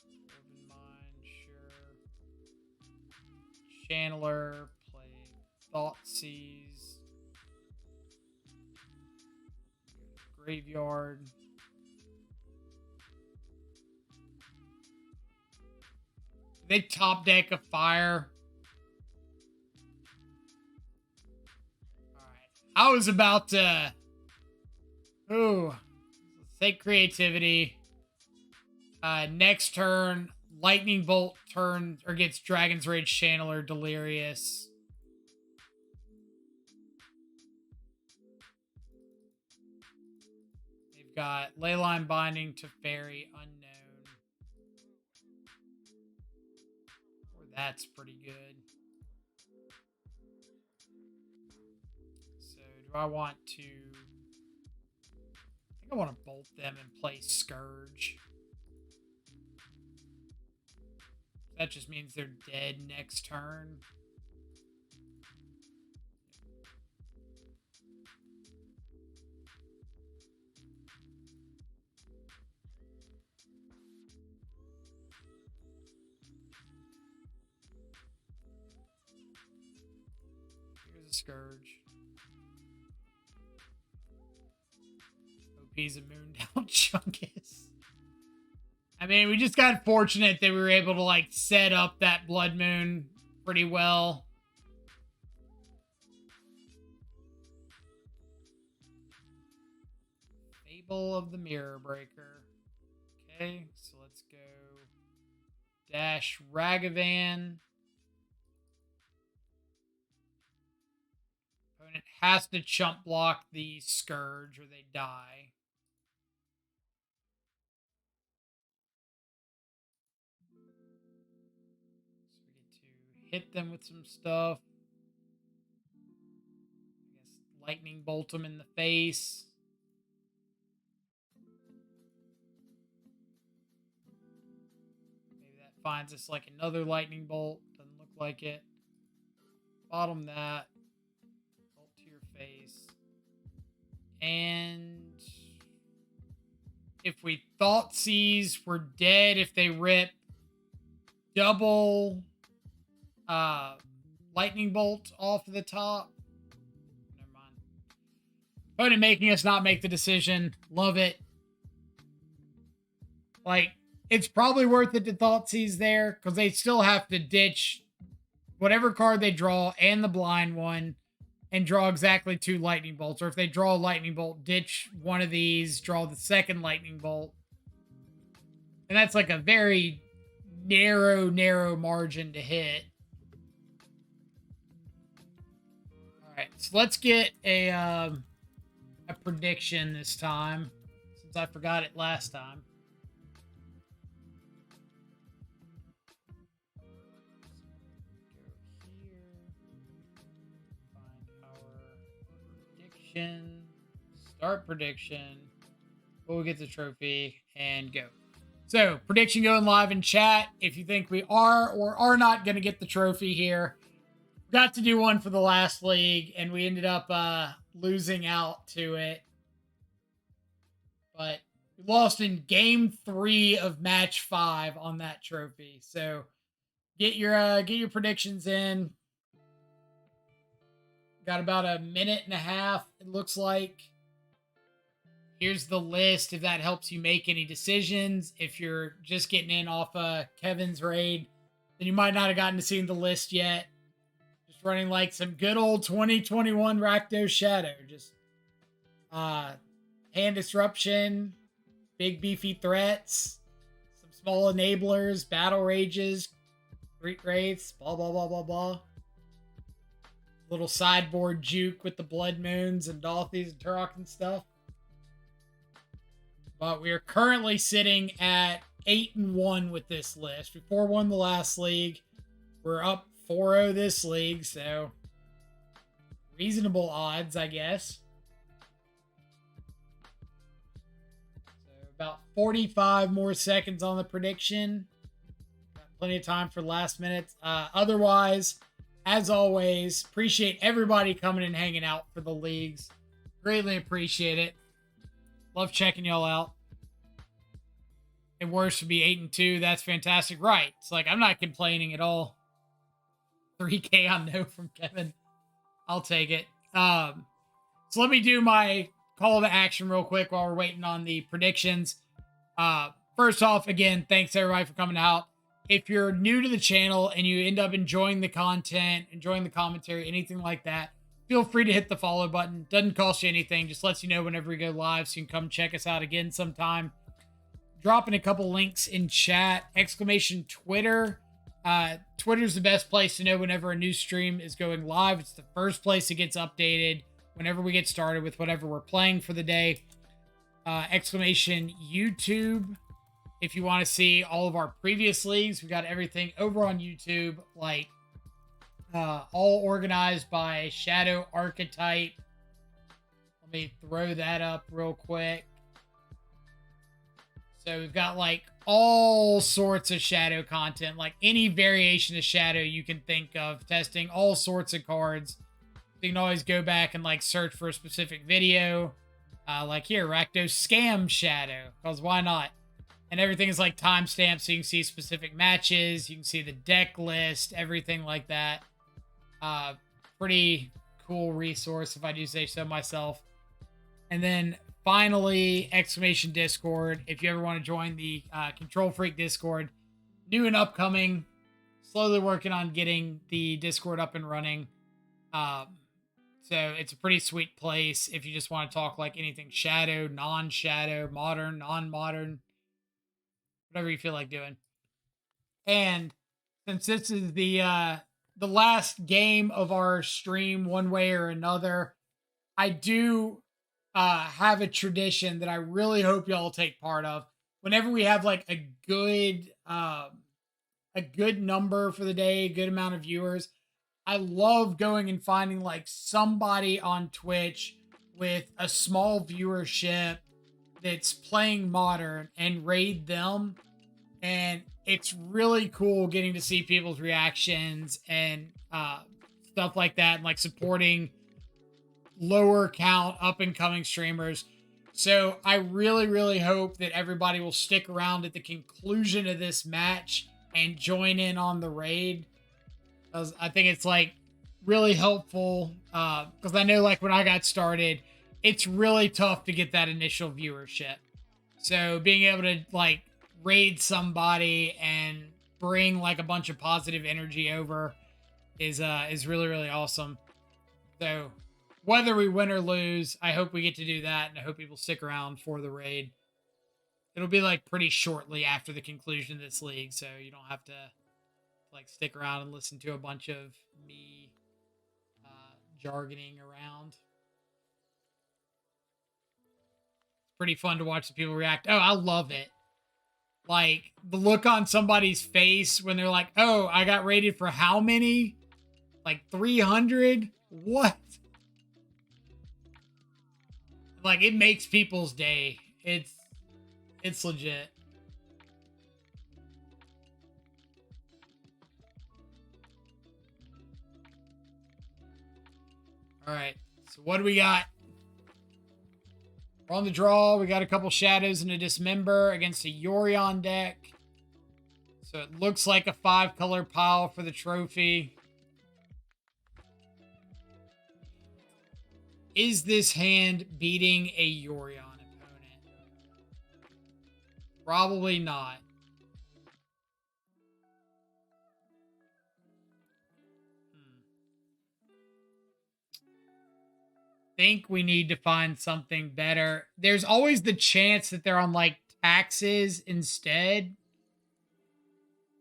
A: Dwarven Mind, sure. Channeler, play Thought Seize. Graveyard. They top deck a fire. Alright. I was about to... Ooh. Let's take creativity. Next turn, Lightning Bolt turn or gets Dragon's Rage Channeler Delirious. They've got Leyline Binding to Fairy Unknown. That's pretty good. So do I want to... I think I want to bolt them and play Scourge. That just means they're dead next turn. Here's a Scourge. OP's a Moondown Chunkus. I mean, we just got fortunate that we were able to, like, set up that Blood Moon pretty well. Fable of the Mirror Breaker. Okay, so let's go dash Ragavan. Opponent has to chump block the Scourge or they die. Hit them with some stuff. I guess lightning bolt them in the face. Maybe that finds us like another lightning bolt. Doesn't look like it. Bottom that. Bolt to your face. And if we Thought Seize, we're dead if they rip double lightning bolt off the top. Never mind. Opponent making us not make the decision. Love it. Like, it's probably worth it to Thought Seize there because they still have to ditch whatever card they draw and the blind one and draw exactly 2 lightning bolts. Or if they draw a lightning bolt, ditch one of these, draw the second lightning bolt. And that's like a very narrow margin to hit. Alright, so let's get a prediction this time, since I forgot it last time. Go here. Find our prediction. Start prediction. We'll get the trophy and go. So, prediction going live in chat. If you think we are or are not going to get the trophy here. Got to do one for the last league, and we ended up losing out to it. But we lost in game 3 of match 5 on that trophy. So get your predictions in. Got about a minute and a half, it looks like. Here's the list if that helps you make any decisions. If you're just getting in off Kevin's raid, then you might not have gotten to see the list yet. Just running like some good old 2021 Rakdos Shadow. Just hand disruption, big beefy threats, some small enablers, battle rages, Great Wraiths, blah, blah, blah, blah, blah. Little sideboard juke with the Blood Moons and Dolphys and Turok and stuff. But we are currently sitting at 8-1 with this list. We 4-1 the last league. We're up 4-0 this league, so reasonable odds, I guess. So about 45 more seconds on the prediction. Got plenty of time for last minute. Otherwise, as always, appreciate everybody coming and hanging out for the leagues. Greatly appreciate it. Love checking y'all out. And worse would be 8-2. That's fantastic. Right. It's like, I'm not complaining at all. 3K on no from Kevin. I'll take it. So let me do my call to action real quick while we're waiting on the predictions. First off, again, thanks everybody for coming out. If you're new to the channel and you end up enjoying the content, enjoying the commentary, anything like that, feel free to hit the follow button. Doesn't cost you anything. Just lets you know whenever we go live so you can come check us out again sometime. Dropping a couple links in chat. Exclamation Twitter. Twitter's the best place to know whenever a new stream is going live. It's the first place it gets updated whenever we get started with whatever we're playing for the day. Exclamation YouTube. If you want to see all of our previous leagues, we got everything over on YouTube, like all organized by Shadow Archetype. Let me throw that up real quick. So we've got like all sorts of Shadow content, like any variation of Shadow you can think of, testing all sorts of cards. So you can always go back and like search for a specific video. Like here, Rakdos Scam Shadow, because why not? And everything is like timestamped so you can see specific matches. You can see the deck list, everything like that. Pretty cool resource if I do say so myself. And then finally, exclamation Discord. If you ever want to join the Control Freak Discord, new and upcoming, slowly working on getting the Discord up and running. So it's a pretty sweet place if you just want to talk like anything Shadow, non-Shadow, modern, non-modern, whatever you feel like doing. And since this is the last game of our stream one way or another, I do have a tradition that I really hope y'all take part of. Whenever we have like a good number for the day, a good amount of viewers, I love going and finding like somebody on Twitch with a small viewership that's playing modern and raid them. And it's really cool getting to see people's reactions and stuff like that, and like supporting lower count up and coming streamers. So I really, really hope that everybody will stick around at the conclusion of this match and join in on the raid. Because I think it's like really helpful. Because I know like when I got started, it's really tough to get that initial viewership. So being able to like raid somebody and bring like a bunch of positive energy over is really, really awesome. So whether we win or lose, I hope we get to do that, and I hope people stick around for the raid. It'll be like pretty shortly after the conclusion of this league, so you don't have to like stick around and listen to a bunch of me jargoning around. It's pretty fun to watch the people react. Oh, I love it. Like the look on somebody's face when they're like, oh, I got rated for how many? Like 300? What? Like it makes people's day. It's legit. All right. So what do we got? We're on the draw. We got a couple Shadows and a Dismember against a Yorion deck. So it looks like a 5-color pile for the trophy. Is this hand beating a Yorion opponent? Probably not. Think we need to find something better. There's always the chance that they're on like taxes instead.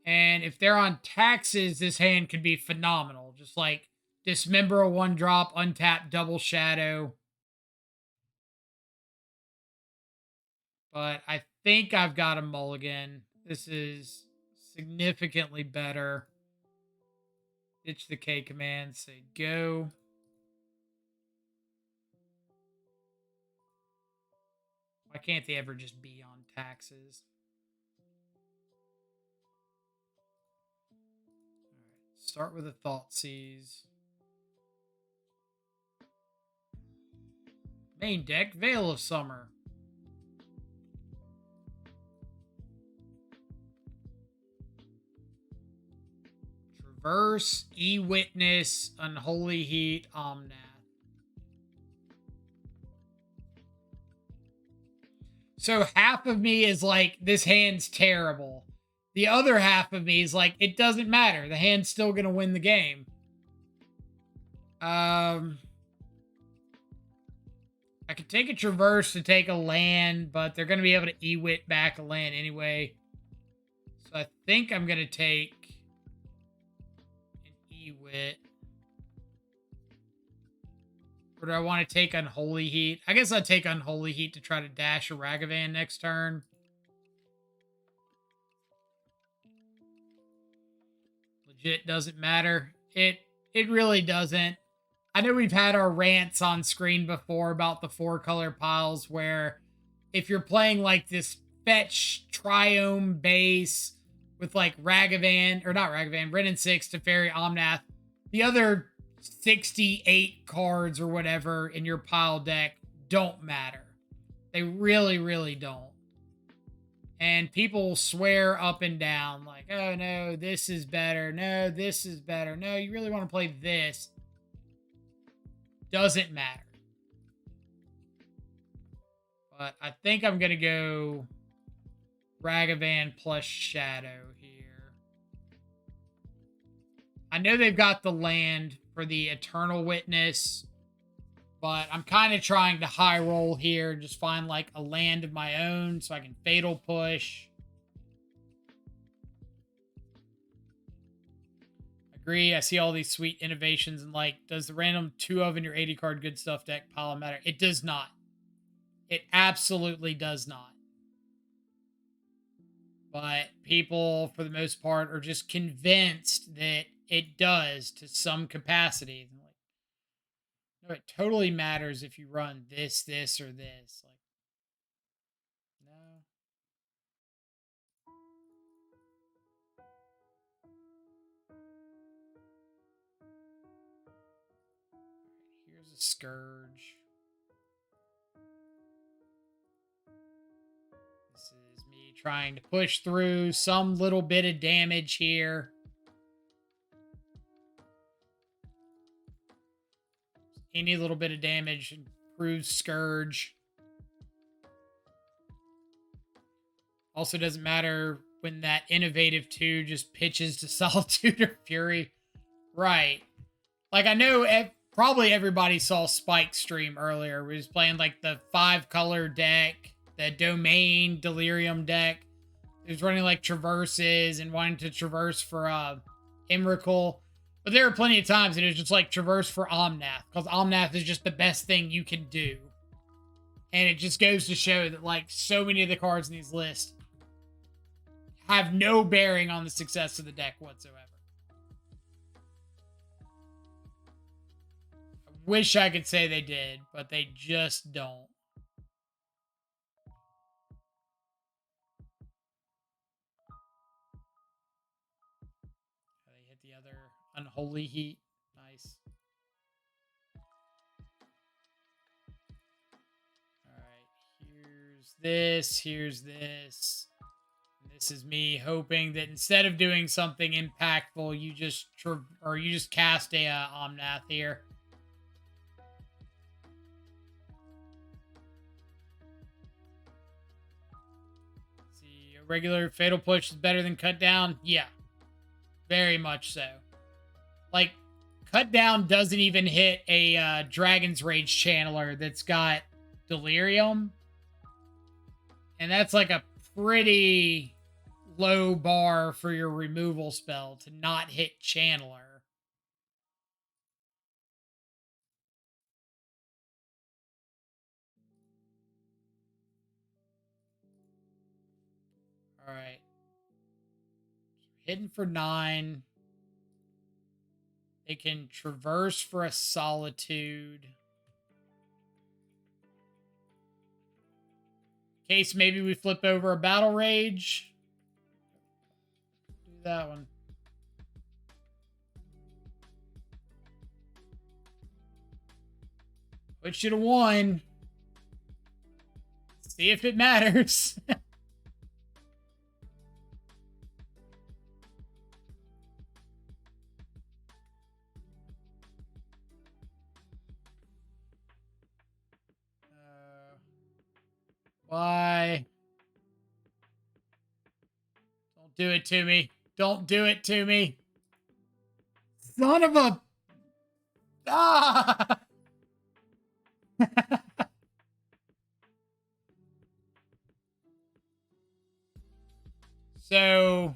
A: And if they're on taxes, this hand could be phenomenal. Just like dismember a 1-drop, untap, double shadow. But I think I've got a mulligan. This is significantly better. Ditch the K command, say go. Why can't they ever just be on taxes? All right, start with a Thoughtseize. Main deck, Veil of Summer. Traverse, E-Witness, Unholy Heat, Omnath. So half of me is like, this hand's terrible. The other half of me is like, it doesn't matter. The hand's still going to win the game. I could take a Traverse to take a land, but they're going to be able to E-Wit back a land anyway. So I think I'm going to take an E-Wit. Or do I want to take Unholy Heat? I guess I'd take Unholy Heat to try to dash a Ragavan next turn. Legit doesn't matter. It really doesn't. I know we've had our rants on screen before about the 4-color piles where if you're playing like this fetch Triome base with like Ragavan, or not Ragavan, Ren and 6 to Fairy Omnath, the other 68 cards or whatever in your pile deck don't matter. They really, really don't. And people swear up and down like, oh no, this is better. No, this is better. No, you really want to play this. Doesn't matter. But I think I'm going to go Ragavan plus Shadow here. I know they've got the land for the Eternal Witness, but I'm kind of trying to high roll here. Just find like a land of my own so I can Fatal Push. Agree. I see all these sweet innovations and like, does the random 2 of in your 80 card good stuff deck pile matter? It does not. It absolutely does not. But people, for the most part, are just convinced that it does to some capacity. Like, no, it totally matters if you run this, this, or this. Like, no. Here's a Scourge. This is me trying to push through some little bit of damage here. Any little bit of damage improves Scourge. Also doesn't matter when that innovative 2 just pitches to Solitude or Fury. Right. Like, I know probably everybody saw Spike stream earlier. We was playing like the 5-color deck, the Domain Delirium deck. He was running like Traverses and wanting to Traverse for Emrakul. But there were plenty of times that it was just like Traverse for Omnath, because Omnath is just the best thing you can do. And it just goes to show that like so many of the cards in these lists have no bearing on the success of the deck whatsoever. I wish I could say they did, but they just don't. They hit the other Unholy Heat. Nice. Alright, here's this, here's this. This is me hoping that instead of doing something impactful, you just cast a Omnath here. See, a regular Fatal Push is better than Cut Down? Yeah, very much so. Like, Cut Down doesn't even hit a Dragon's Rage Channeler that's got Delirium. And that's like a pretty low bar for your removal spell to not hit Channeler. All right. Hidden for 9. They can traverse for a solitude. In case maybe we flip over a battle rage. Do that one. Put you to 1. See if it matters. Why? Don't do it to me. Don't do it to me. Son of a... Ah! So...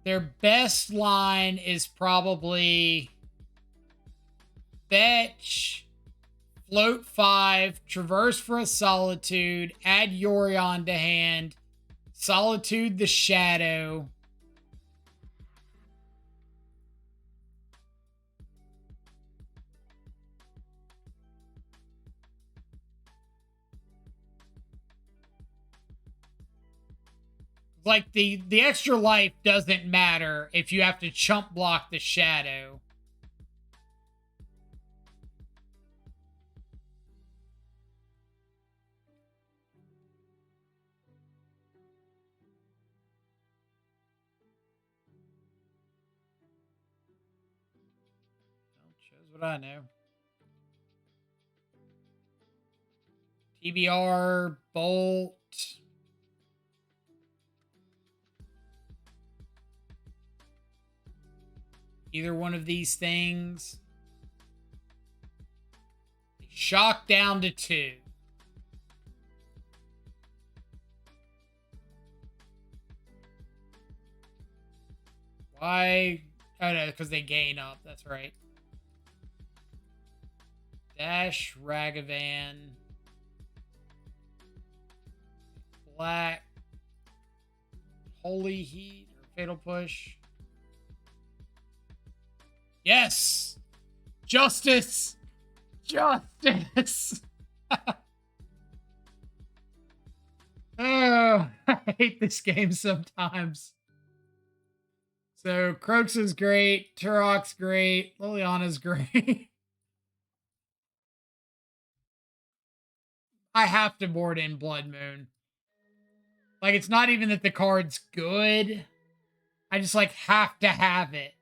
A: their best line is probably... fetch... float 5, traverse for a solitude, add Yorion to hand, solitude the shadow. Like the extra life doesn't matter if you have to chump block the shadow. Shows what I know. TBR, Bolt. Either one of these things. Shock down to 2. Why? Oh no, because they gain up. That's right. Dash, Ragavan. Black. Holy Heat or Fatal Push. Yes! Justice! Justice! Oh, I hate this game sometimes. So, Croaks is great. Turok's great. Liliana's great. I have to board in Blood Moon. Like, it's not even that the card's good. I just, like, have to have it.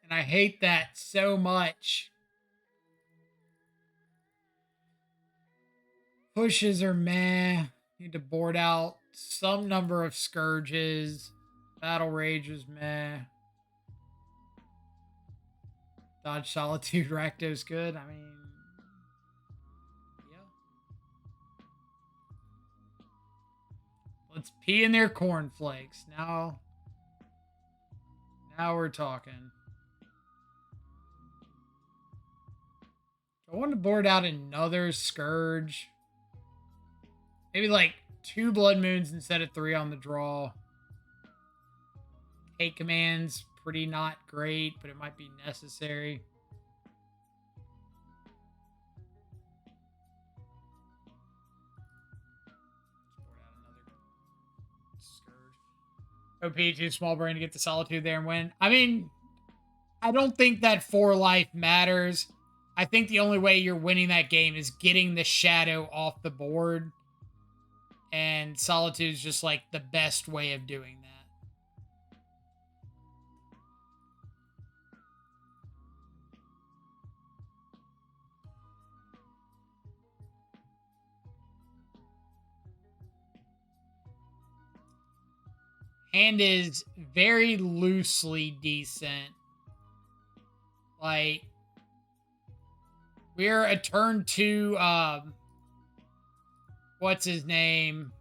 A: And I hate that so much. Pushes are meh. Need to board out some number of Scourges. Battle Rage is meh. Dodge Solitude Rakdos good. I mean, yeah. Let's pee in their cornflakes. Now we're talking. I want to board out another Scourge. Maybe like 2 Blood Moons instead of 3 on the draw. Take commands, pretty not great, but it might be necessary. OP, too small brain to get the Solitude there and win. I mean, I don't think that 4 life matters. I think the only way you're winning that game is getting the shadow off the board. And Solitude is just like the best way of doing that. Hand is very loosely decent. Like, We're a turn 2, what's his name?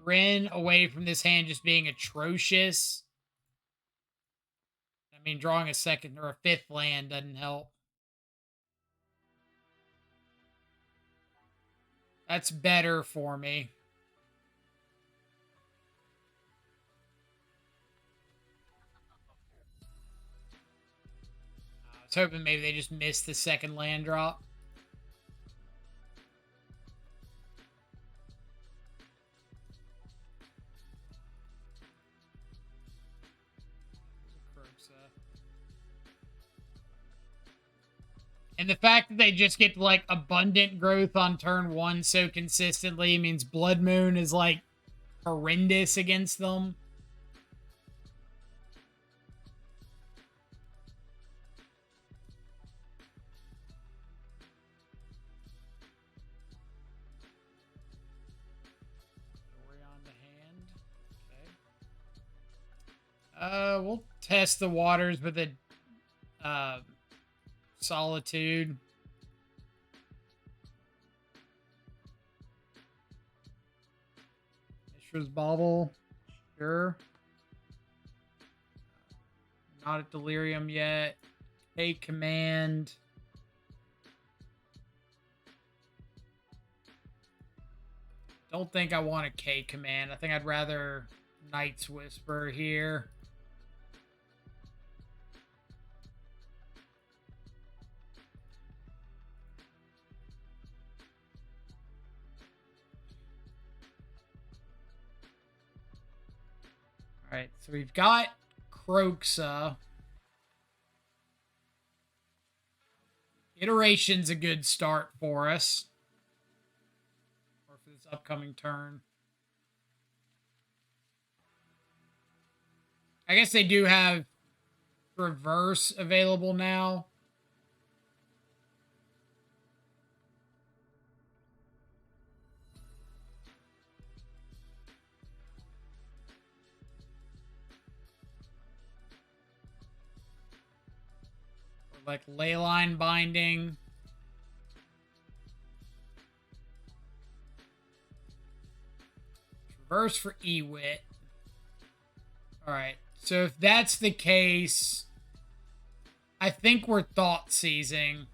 A: Ren away from this hand just being atrocious. I mean, drawing a second or a fifth land doesn't help. That's better for me. I was hoping maybe they just missed the second land drop. And the fact that they just get like abundant growth on turn 1 so consistently means Blood Moon is like horrendous against them. Yorion to hand. Okay. We'll test the waters with a Solitude. Mishra's Bauble. Sure. Not at Delirium yet. K Command. Don't think I want a K Command. I think I'd rather Night's Whisper here. All right, so we've got Croxa. Iteration's a good start for us. Or for this upcoming turn. I guess they do have Reverse available now. Like Leyline Binding. Reverse for Ewit. Alright, so if that's the case, I think we're Thought Seizing.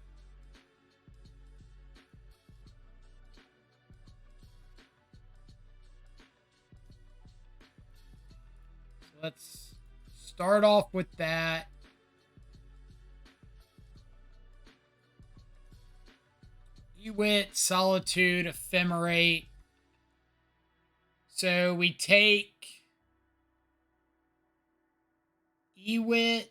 A: So let's start off with that. Ewit, Solitude, Ephemerate. So we take Ewit.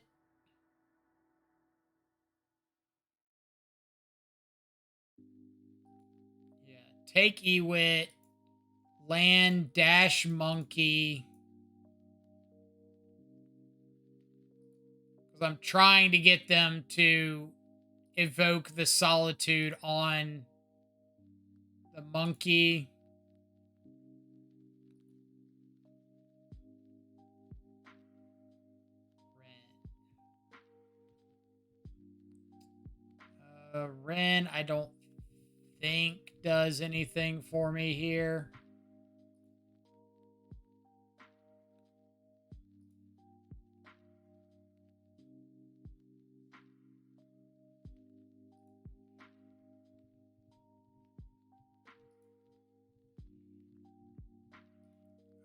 A: Yeah, take Ewit. Land, dash Monkey. Because I'm trying to get them to evoke the Solitude on the Monkey. Ren, I don't think does anything for me here.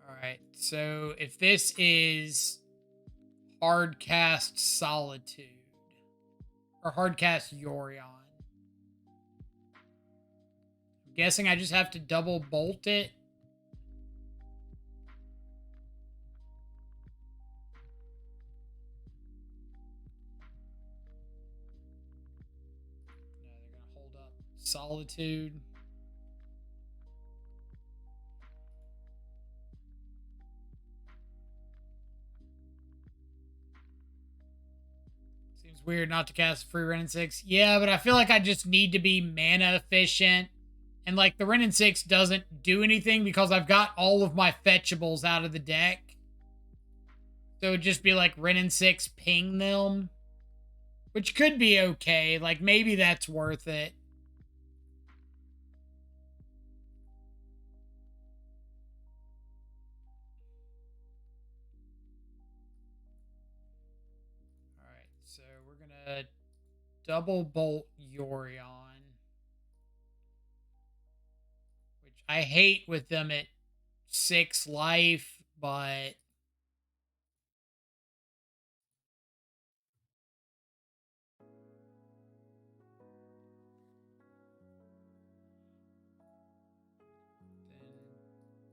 A: Alright, so if this is Hardcast Solitude, or Hardcast Yorion, I'm guessing I just have to double bolt it. No, they're going to hold up Solitude. Seems weird not to cast free Ren and 6. Yeah, but I feel like I just need to be mana efficient. And like the Ren and 6 doesn't do anything because I've got all of my fetchables out of the deck. So it'd just be like Ren and 6 ping them. Which could be okay. Like maybe that's worth it. So we're gonna double bolt Yorion, which I hate with them at 6 life, but then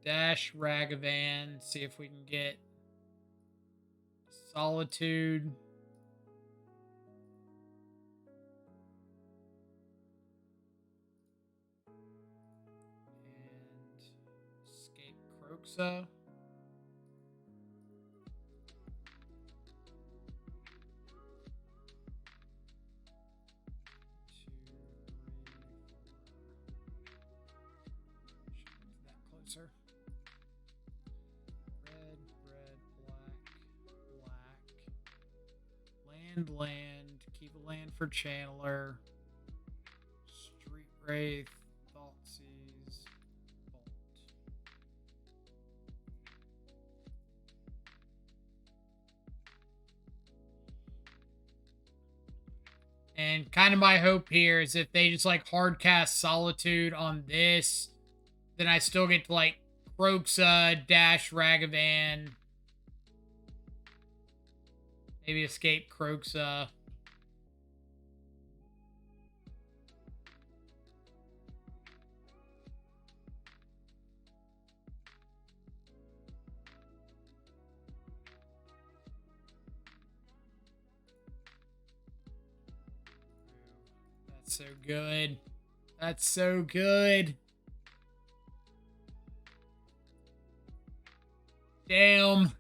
A: dash Ragavan, see if we can get Solitude. And escape Croxa. Closer. Red, black. Land. Keep a land for Channeler. Street Wraith. Thoughtseize. Bolt. And kind of my hope here is if they just like hard cast Solitude on this, then I still get to like Croxa, dash Ragavan, maybe escape Croxa. That's so good. That's so good. Damn.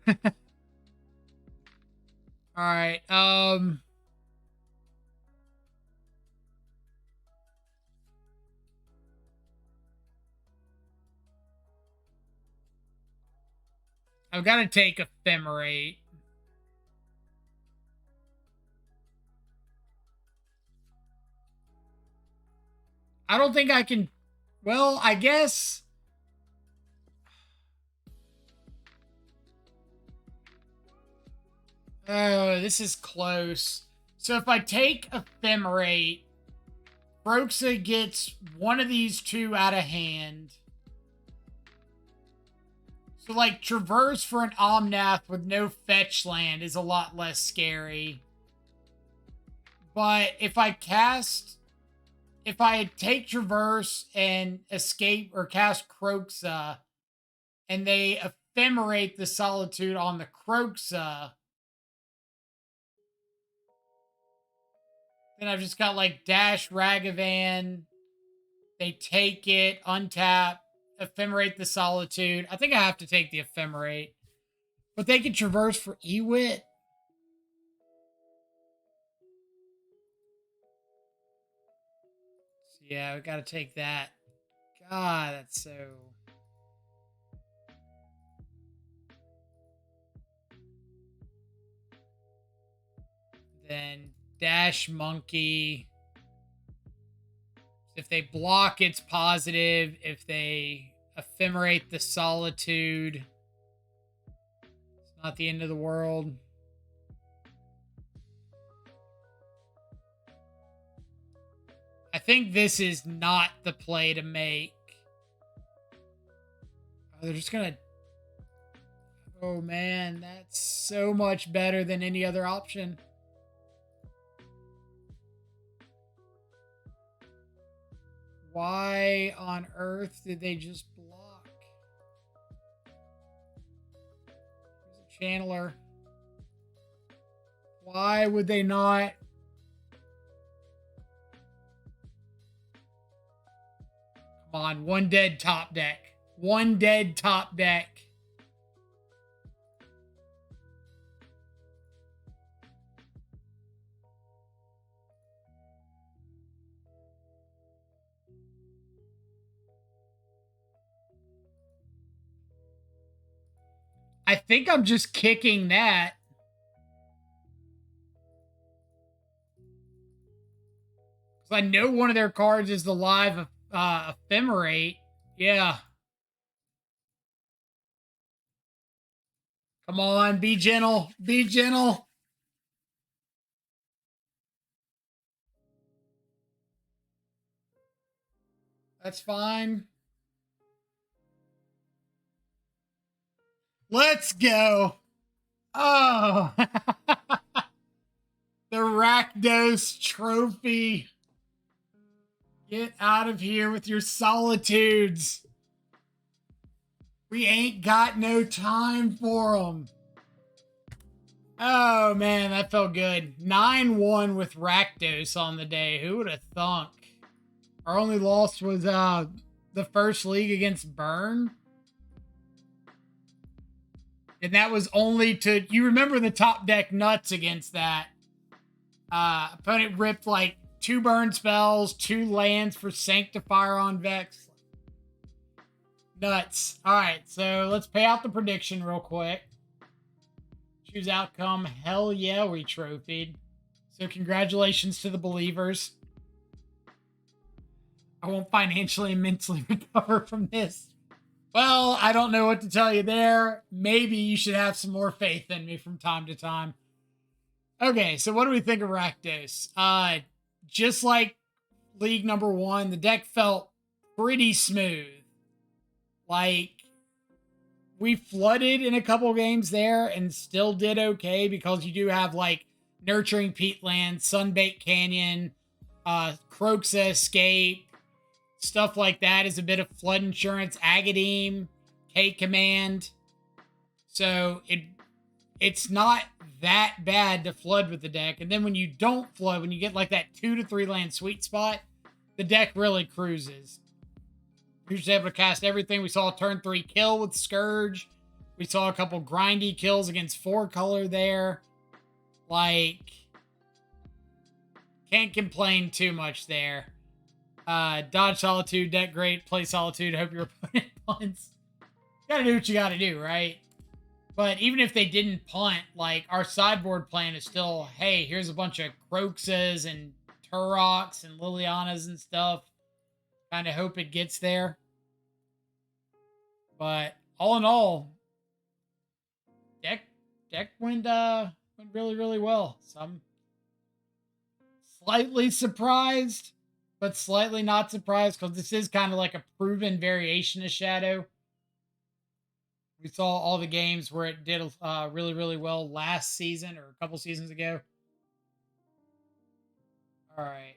A: All right. I've got to take Ephemerate. I don't think I can. Well, I guess. Oh, this is close. So if I take Ephemerate, Broxa gets one of these two out of hand. So, like, Traverse for an Omnath with no fetch land is a lot less scary. But if I take Traverse and escape or cast Croxa, and they ephemerate the Solitude on the Croxa, then I've just got like dash Ragavan. They take it, untap, ephemerate the Solitude. I think I have to take the ephemerate. But they can Traverse for Ewit. So yeah, we gotta take that. God, that's so. Then dash Monkey. If they block, it's positive. If they ephemerate the Solitude, it's not the end of the world. I think this is not the play to make. Oh, they're just gonna. Oh man, that's so much better than any other option. Why on earth did they just block? There's a channeler. Why would they not? Come on, one dead top deck. One dead top deck. I think I'm just kicking that. Because I know one of their cards is the live ephemerate. Yeah. Come on, be gentle. Be gentle. That's fine. Let's go. Oh. The Rakdos trophy. Get out of here with your solitudes. We ain't got no time for them. Oh, man, that felt good. 9-1 with Rakdos on the day. Who would have thunk? Our only loss was the first league against Burn. And that was only to... You remember the top deck nuts against that. Opponent ripped like 2 burn spells, 2 lands for Sanctifier on Vex. Nuts. All right, so let's pay out the prediction real quick. Choose outcome. Hell yeah, we trophied. So congratulations to the believers. I won't financially and mentally recover from this. Well, I don't know what to tell you there. Maybe you should have some more faith in me from time to time. Okay, so what do we think of Rakdos? Just like League number 1, the deck felt pretty smooth. Like, we flooded in a couple games there and still did okay because you do have, like, Nurturing Peatland, Sunbaked Canyon, Croxa Escape, stuff like that is a bit of flood insurance, Agademe, K-Command. So, it's not that bad to flood with the deck. And then when you don't flood, when you get like that 2 to 3 land sweet spot, the deck really cruises. You're just able to cast everything. We saw a turn 3 kill with Scourge. We saw a couple grindy kills against 4 color there. Like, can't complain too much there. Dodge Solitude, deck great. Play Solitude. Hope your opponent punts. Gotta do what you gotta do, right? But even if they didn't punt, like, our sideboard plan is still, hey, here's a bunch of Croxas and Turoks and Lilianas and stuff. Kind of hope it gets there. But all in all, deck went really, really well. So I'm slightly surprised, but slightly not surprised because this is kind of like a proven variation of Shadow. We saw all the games where it did really, really well last season or a couple seasons ago. All right.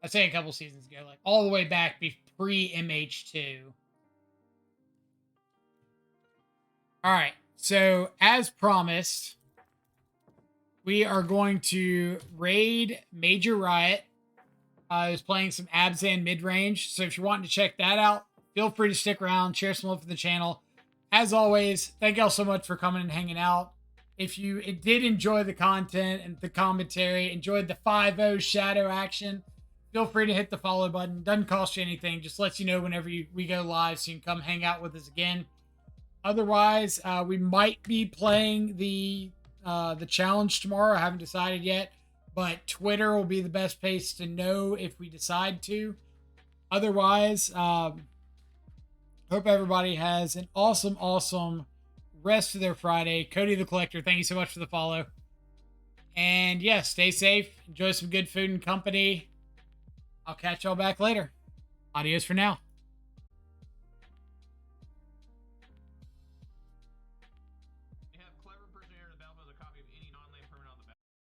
A: I say a couple seasons ago, like all the way back pre-MH2. All right. So, as promised, we are going to raid Major Riot. I was playing some Abzan mid-range. So, if you're wanting to check that out, feel free to stick around, share some love for the channel. As always, thank y'all so much for coming and hanging out. If you did enjoy the content and the commentary, enjoyed the 5-0 Shadow action, feel free to hit the follow button. Doesn't cost you anything. Just lets you know whenever we go live so you can come hang out with us again. Otherwise, we might be playing the challenge tomorrow. I haven't decided yet. But Twitter will be the best place to know if we decide to. Otherwise, hope everybody has an awesome, awesome rest of their Friday. Cody the Collector, thank you so much for the follow. And yeah, stay safe. Enjoy some good food and company. I'll catch y'all back later. Adios for now.